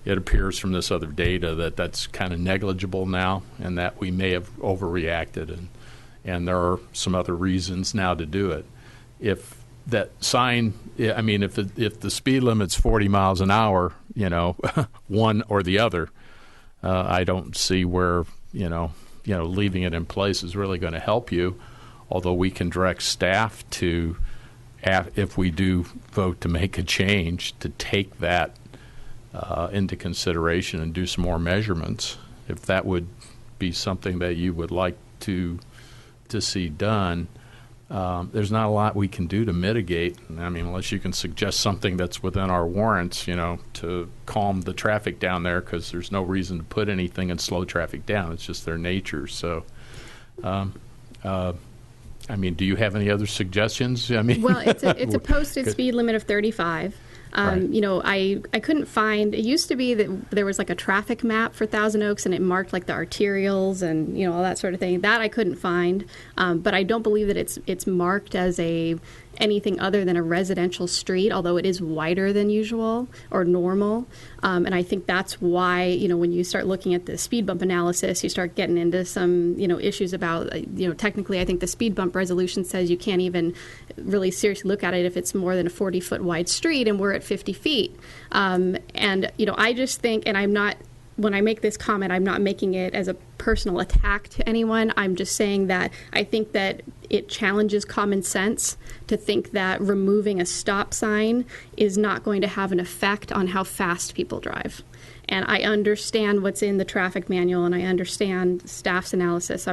It appears from this other data that that's kind of negligible now, and that we may have overreacted, and there are some other reasons now to do it. If that sign, if the speed limit's 40 miles an hour, one or the other, I don't see where, leaving it in place is really going to help you, although we can direct staff to, if we do vote to make a change, to take that into consideration and do some more measurements. If that would be something that you would like to see done, there's not a lot we can do to mitigate. Unless you can suggest something that's within our warrants, to calm the traffic down there, because there's no reason to put anything and slow traffic down. It's just their nature. So, do you have any other suggestions? Well, it's a posted speed limit of 35. Right. I couldn't find, it used to be that there was like a traffic map for Thousand Oaks, and it marked like the arterials and, all that sort of thing. That I couldn't find, but I don't believe that it's marked as anything other than a residential street, although it is wider than usual or normal. And I think that's why, when you start looking at the speed bump analysis, you start getting into some, issues about, technically I think the speed bump resolution says you can't even really seriously look at it if it's more than a 40-foot wide street, and we're at 50 feet. I just think, and when I make this comment, I'm not making it as a personal attack to anyone. I'm just saying that I think that it challenges common sense to think that removing a stop sign is not going to have an effect on how fast people drive. And I understand what's in the traffic manual, and I understand staff's analysis.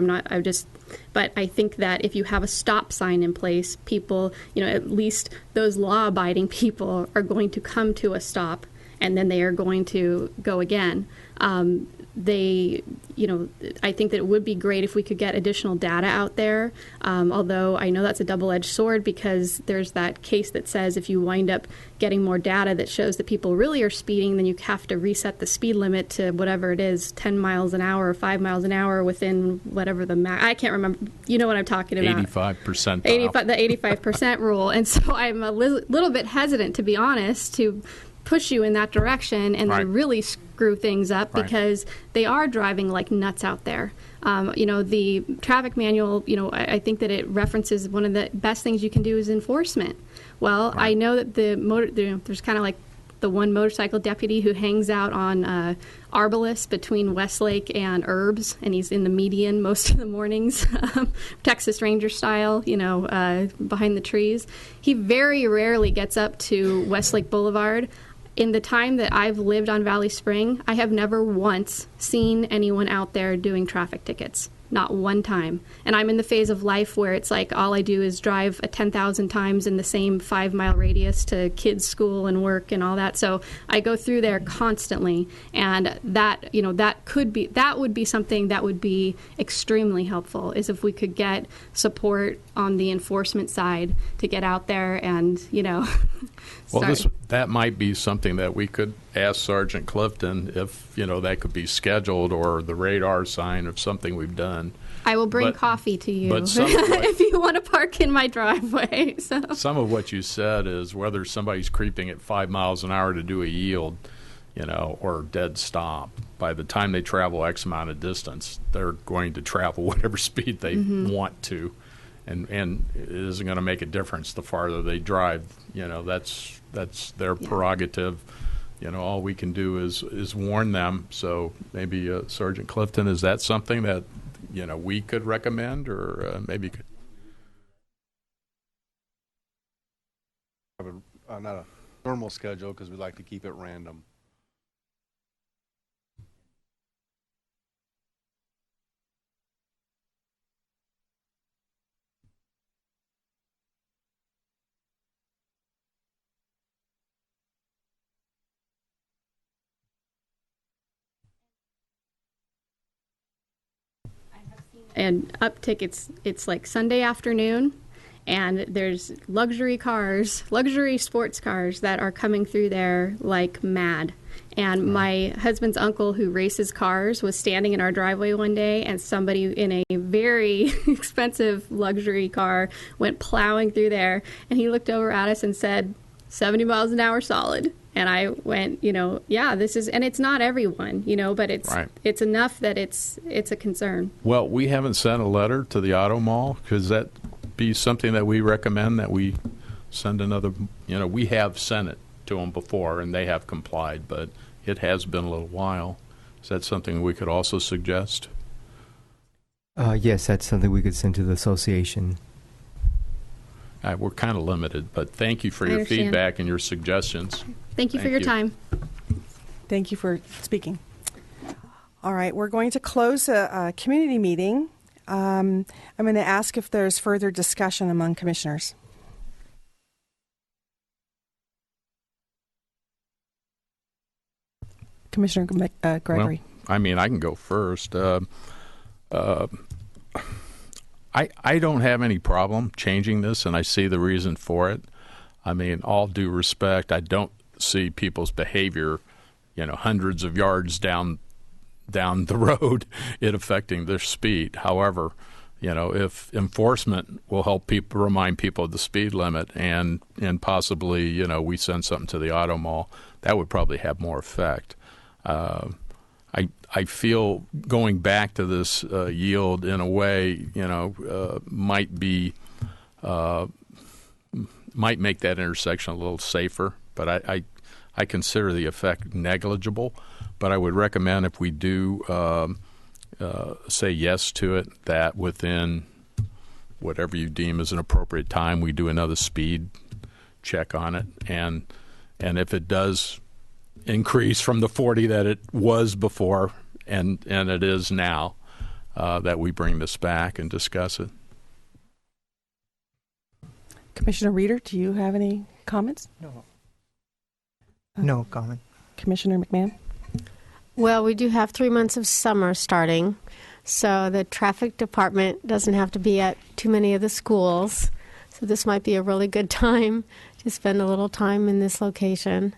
But I think that if you have a stop sign in place, people, at least those law-abiding people are going to come to a stop, and then they are going to go again. I think that it would be great if we could get additional data out there, although I know that's a double-edged sword, because there's that case that says if you wind up getting more data that shows that people really are speeding, then you have to reset the speed limit to whatever it is, 10 miles an hour or 5 miles an hour within whatever I can't remember. You know what I'm talking about. 85%. The 85% rule. And so I'm a little bit hesitant, to be honest, to push you in that direction and then really screw things up, because they are driving like nuts out there. The traffic manual, I think that it references one of the best things you can do is enforcement. Well, I know that there's kind of like the one motorcycle deputy who hangs out on Arbalest between Westlake and Herbs, and he's in the median most of the mornings, Texas Ranger style, behind the trees. He very rarely gets up to Westlake Boulevard. In the time that I've lived on Valley Spring, I have never once seen anyone out there doing traffic tickets. Not one time. And I'm in the phase of life where it's like all I do is drive 10,000 times in the same 5-mile radius to kids' school and work and all that. So I go through there constantly, and that would be something that would be extremely helpful, is if we could get support on the enforcement side to get out there and Well, that might be something that we could ask Sergeant Clifton if, that could be scheduled, or the radar sign of something we've done. I will bring coffee to you but if you want to park in my driveway. So. Some of what you said is whether somebody's creeping at 5 miles an hour to do a yield, or dead stop. By the time they travel X amount of distance, they're going to travel whatever speed they want to. and it isn't going to make a difference the farther they drive. That's their prerogative. All we can do is warn them. So maybe Sergeant Clifton, is that something that we could recommend, or maybe could have not a normal schedule because we like to keep it random. An uptick. It's like Sunday afternoon, and there's luxury sports cars that are coming through there like mad. And my husband's uncle, who races cars, was standing in our driveway one day, and somebody in a very expensive luxury car went plowing through there, and he looked over at us and said, 70 miles an hour solid. And I went, yeah, this is, and it's not everyone, but it's right. It's enough that it's a concern. Well, we haven't sent a letter to the auto mall. Could that be something that we recommend, that we send another? We have sent it to them before, and they have complied, but it has been a little while. Is that something we could also suggest? Yes, that's something we could send to the association. We're kind of limited, but thank you for I your understand. feedback and your suggestions. Thank you for your time. Thank you for speaking. All right, we're going to close a community meeting. I'm going to ask if there's further discussion among commissioners. Commissioner Gregory. Well, I can go first. I don't have any problem changing this, and I see the reason for it. All due respect, I don't see people's behavior, hundreds of yards down the road, it affecting their speed. However, if enforcement will help remind people of the speed limit, and possibly, we send something to the auto mall, that would probably have more effect. I feel going back to this yield in a way, might make that intersection a little safer, but I consider the effect negligible. But I would recommend, if we do say yes to it, that within whatever you deem as an appropriate time, we do another speed check on it, and if it does increase from the 40 that it was before and it is now, that we bring this back and discuss it. Commissioner Reeder, do you have any comments? No comment. Commissioner McMahon? Well, we do have 3 months of summer starting, so the traffic department doesn't have to be at too many of the schools. So this might be a really good time to spend a little time in this location.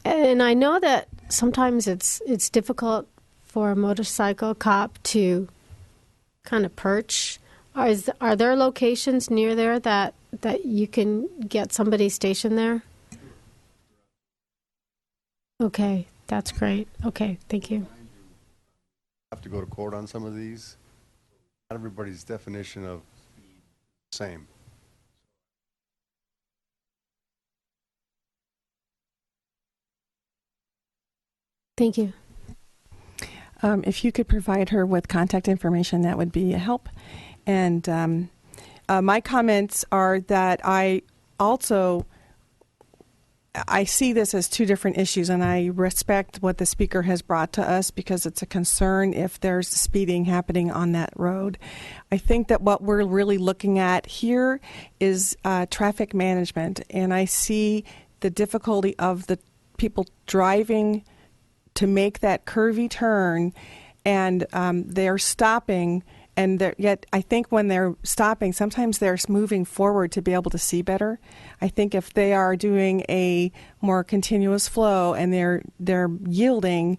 And I know that sometimes it's difficult for a motorcycle cop to kind of perch. Are there locations near there that you can get somebody stationed there? Okay, that's great. Okay, thank you. Have to go to court on some of these. Not everybody's definition of same. Thank you. If you could provide her with contact information, that would be a help. And my comments are that I see this as two different issues, and I respect what the speaker has brought to us because it's a concern if there's speeding happening on that road. I think that what we're really looking at here is traffic management, and I see the difficulty of the people driving to make that curvy turn, and they're stopping. And yet, I think when they're stopping, sometimes they're moving forward to be able to see better. I think if they are doing a more continuous flow and they're yielding,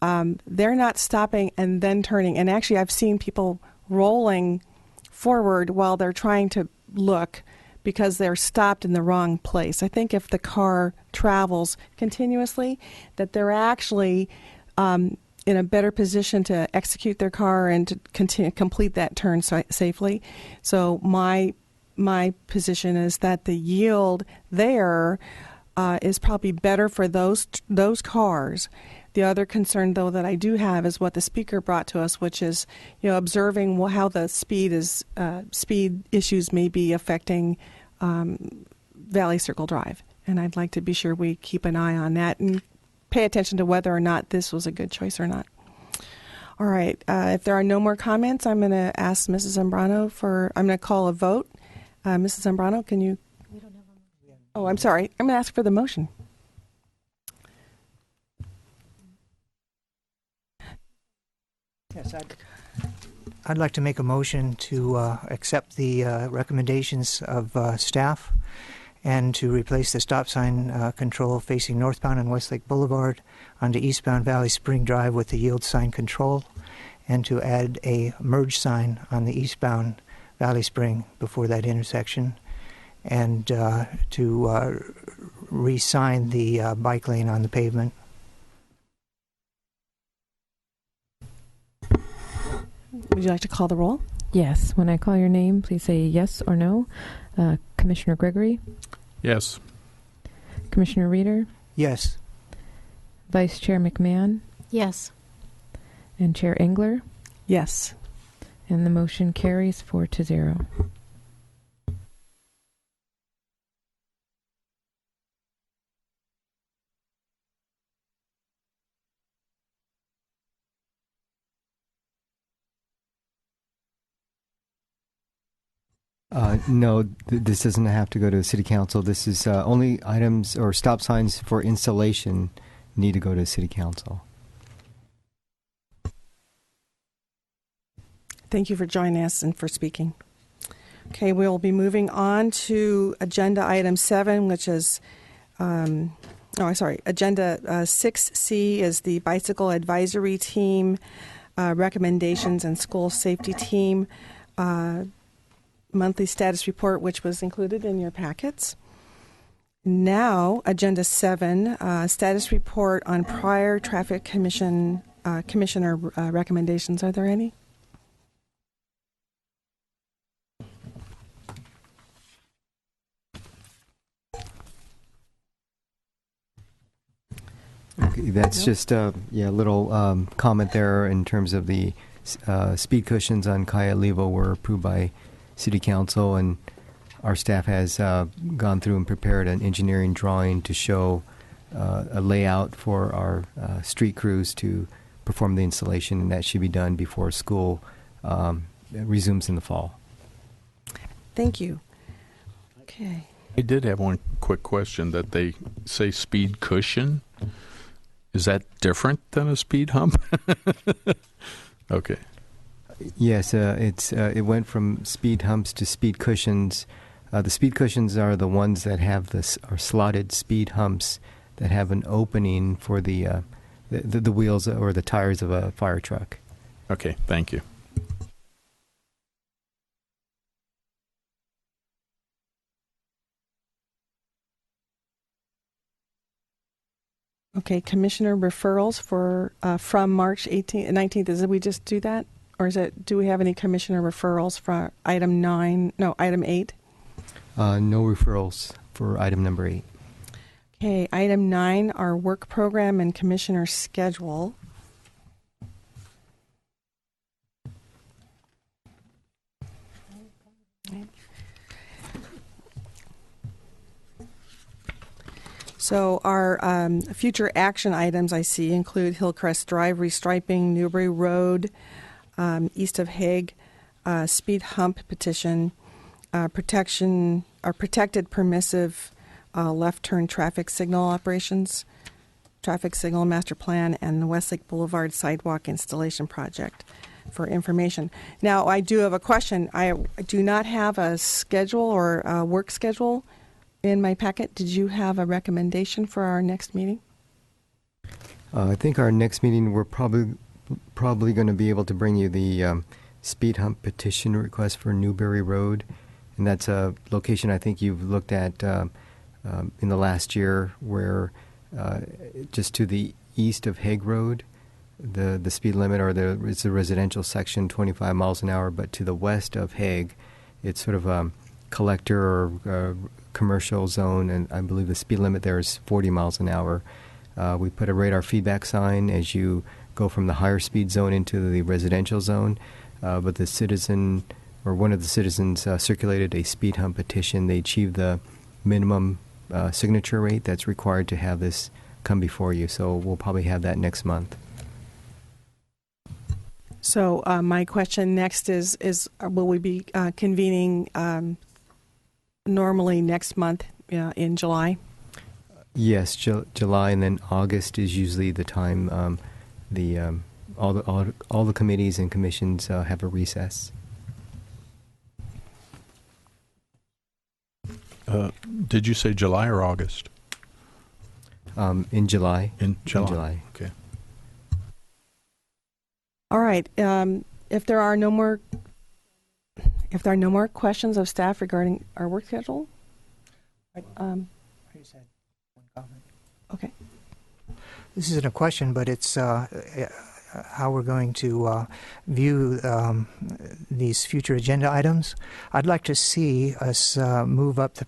they're not stopping and then turning. And actually, I've seen people rolling forward while they're trying to look because they're stopped in the wrong place. I think if the car travels continuously, that they're actually in a better position to execute their car and to complete that turn safely. So my position is that the yield there is probably better for those cars. The other concern, though, that I do have is what the speaker brought to us, which is, observing how the speed issues may be affecting Valley Circle Drive. And I'd like to be sure we keep an eye on that and pay attention to whether or not this was a good choice or not. All right. If there are no more comments, I'm going to ask Mrs. Zambrano I'm going to call a vote. Mrs. Zambrano, can you? We don't have a motion. Oh, I'm sorry. I'm going to ask for the motion. Yes, I'd like to make a motion to accept the recommendations of staff and to replace the stop sign control facing northbound on Westlake Boulevard onto eastbound Valley Spring Drive with the yield sign control, and to add a merge sign on the eastbound Valley Spring before that intersection, and to re-sign the bike lane on the pavement. Would you like to call the roll? Yes. When I call your name, please say yes or no. Commissioner Gregory? Yes. Commissioner Reeder? Yes. Vice Chair McMahon? Yes. And Chair Engler? Yes. And the motion carries 4-0. No, this doesn't have to go to City Council. This is only items or stop signs for installation need to go to City Council. Thank you for joining us and for speaking. Okay, we'll be moving on to agenda item 7, which is, agenda 6C is the Bicycle Advisory Team recommendations and School Safety Team monthly status report, which was included in your packets. Now, agenda 7, status report on prior traffic commissioner recommendations. Are there any? Okay, that's just a little comment there in terms of the speed cushions on Calle Olivo were approved by City Council, and our staff has gone through and prepared an engineering drawing to show a layout for our street crews to perform the installation, and that should be done before school resumes in the fall. Thank you. Okay. I did have one quick question that they say speed cushion. Is that different than a speed hump? Okay. Yes, it went from speed humps to speed cushions. The speed cushions are the ones that have are slotted speed humps that have an opening for the wheels or the tires of a fire truck. Okay, thank you. Okay, Commissioner referrals for from March 18th, 19th. Did we just do that? Or do we have any commissioner referrals for item 8? No referrals for item number 8. Okay, item 9, our work program and commissioner schedule. So our future action items I see include Hillcrest Drive restriping, Newbury Road, east of Hague, speed hump petition, protected permissive left turn traffic signal operations, traffic signal master plan, and the Westlake Boulevard sidewalk installation project for information. Now, I do have a question. I do not have a schedule or a work schedule in my packet. Did you have a recommendation for our next meeting? I think our next meeting we're probably going to be able to bring you the speed hump petition request for Newbury Road, and that's a location I think you've looked at in the last year, where just to the east of Hague Road, the speed limit, or it's a residential section, 25 miles an hour, but to the west of Hague, it's sort of a collector or commercial zone, and I believe the speed limit there is 40 miles an hour. We put a radar feedback sign as you go from the higher speed zone into the residential zone, but the citizen, or one of the citizens, circulated a speed hump petition. They achieved the minimum signature rate that's required to have this come before you, so we'll probably have that next month. So my question next is will we be convening normally next month in July? Yes, July, and then August is usually the time all the committees and commissions have a recess. Did you say July or August? In July. In July. In July. Okay. All right. If there are no more questions of staff regarding our work schedule, I just had one comment. okay. This isn't a question, but it's how we're going to view these future agenda items. I'd like to see us move up the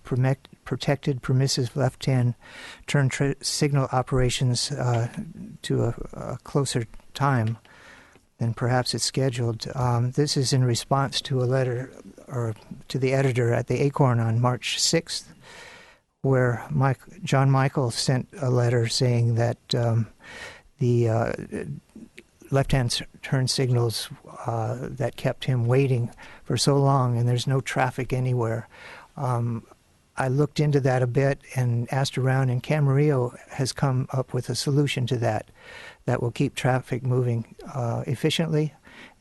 protected permissive left-hand turn signal operations to a closer time than perhaps it's scheduled. This is in response to a letter or to the editor at the Acorn on March 6th, where John Michael sent a letter saying that the left-hand turn signals that kept him waiting for so long, and there's no traffic anywhere. I looked into that a bit and asked around, and Camarillo has come up with a solution to that will keep traffic moving efficiently.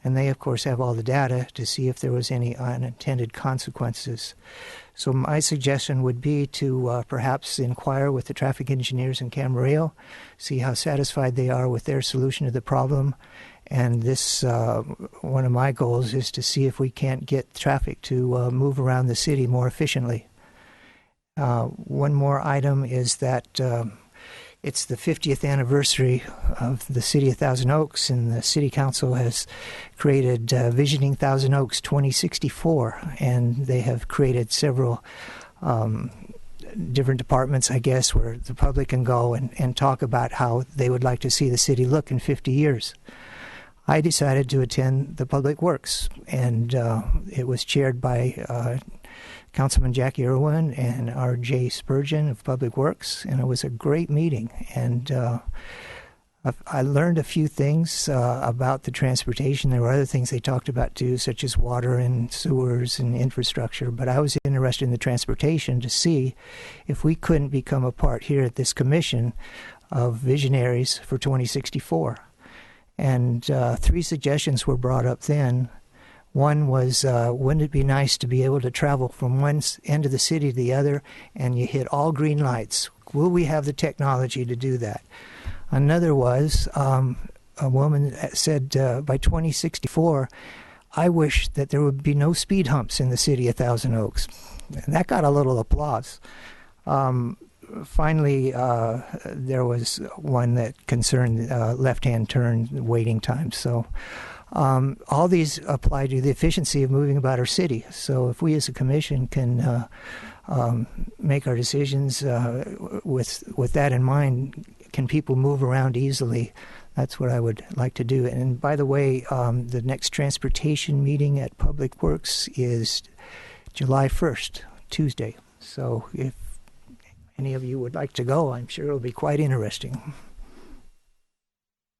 And they, of course, have all the data to see if there was any unintended consequences. So my suggestion would be to perhaps inquire with the traffic engineers in Camarillo, see how satisfied they are with their solution to the problem. And this, one of my goals is to see if we can't get traffic to move around the city more efficiently. One more item is that it's the 50th anniversary of the City of Thousand Oaks, and the City Council has created Visioning Thousand Oaks 2064, and they have created several different departments, I guess, where the public can go and talk about how they would like to see the city look in 50 years. I decided to attend the Public Works, and it was chaired by Councilman Jackie Irwin and R.J. Spurgeon of Public Works, and it was a great meeting. And I learned a few things about the transportation. There were other things they talked about too, such as water and sewers and infrastructure, but I was interested in the transportation to see if we couldn't become a part here at this commission of visionaries for 2064. And 3 suggestions were brought up then. One was, wouldn't it be nice to be able to travel from one end of the city to the other and you hit all green lights? Will we have the technology to do that? Another was, a woman said, by 2064, I wish that there would be no speed humps in the city of Thousand Oaks. And that got a little applause. Finally, there was one that concerned left-hand turn waiting times. So all these apply to the efficiency of moving about our city. So if we as a commission can make our decisions with that in mind, can people move around easily? That's what I would like to do. And by the way, the next transportation meeting at Public Works is July 1st, Tuesday. So if any of you would like to go, I'm sure it'll be quite interesting.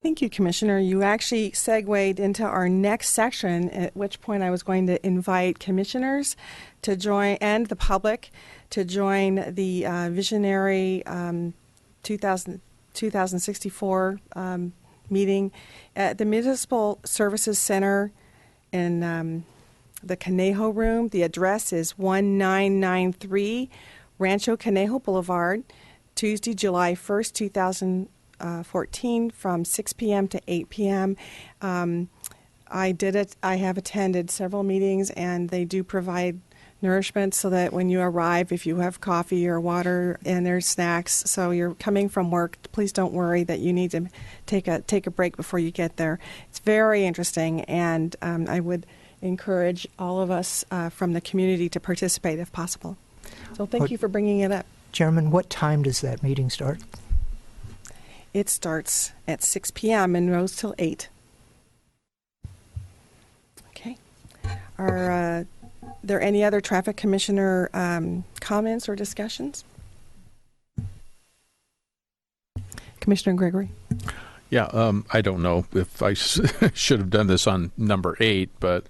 Thank you, Commissioner. You actually segued into our next section, at which point I was going to invite commissioners to join and the public to join the Visionary 2064 meeting at the Municipal Services Center in the Conejo Room. The address is 1993 Rancho Conejo Boulevard, Tuesday, July 1st, 2014, from 6 p.m. to 8 p.m. I have attended several meetings, and they do provide nourishment so that when you arrive, if you have coffee or water and there's snacks, so you're coming from work, please don't worry that you need to take a break before you get there. It's very interesting, and I would encourage all of us from the community to participate if possible. So thank you for bringing it up. Chairman, what time does that meeting start? It starts at 6 p.m. and goes till 8. Okay. Are there any other traffic commissioner comments or discussions? Commissioner Gregory. Yeah, I don't know if I should have done this on number 8, but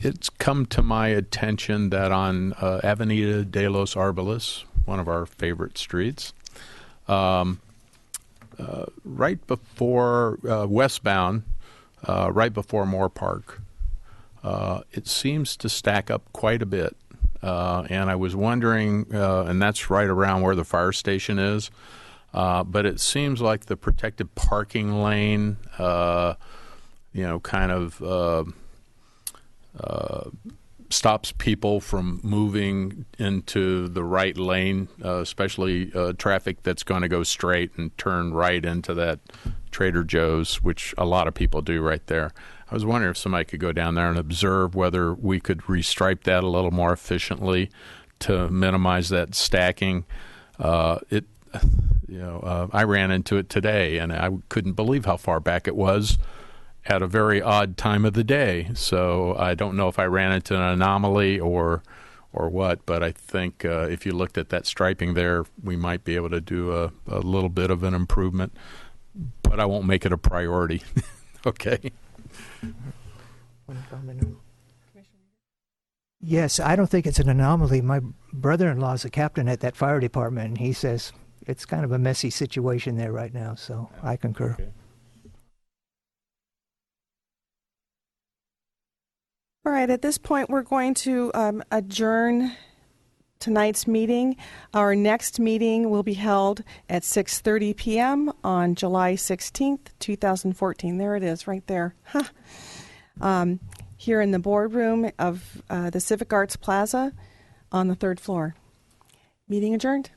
it's come to my attention that on Avenida de los Arboles, one of our favorite streets, right before westbound, right before Moore Park, it seems to stack up quite a bit. And I was wondering, and that's right around where the fire station is, but it seems like the protected parking lane, kind of stops people from moving into the right lane, especially traffic that's going to go straight and turn right into that Trader Joe's, which a lot of people do right there. I was wondering if somebody could go down there and observe whether we could restripe that a little more efficiently to minimize that stacking. I ran into it today, and I couldn't believe how far back it was at a very odd time of the day. So I don't know if I ran into an anomaly or what, but I think if you looked at that striping there, we might be able to do a little bit of an improvement, but I won't make it a priority. Okay. Yes, I don't think it's an anomaly. My brother-in-law is a captain at that fire department, and he says it's kind of a messy situation there right now, so I concur. Okay. All right, at this point, we're going to adjourn tonight's meeting. Our next meeting will be held at 6:30 p.m. on July 16th, 2014. There it is, right there. Here in the boardroom of the Civic Arts Plaza on the 3rd floor. Meeting adjourned.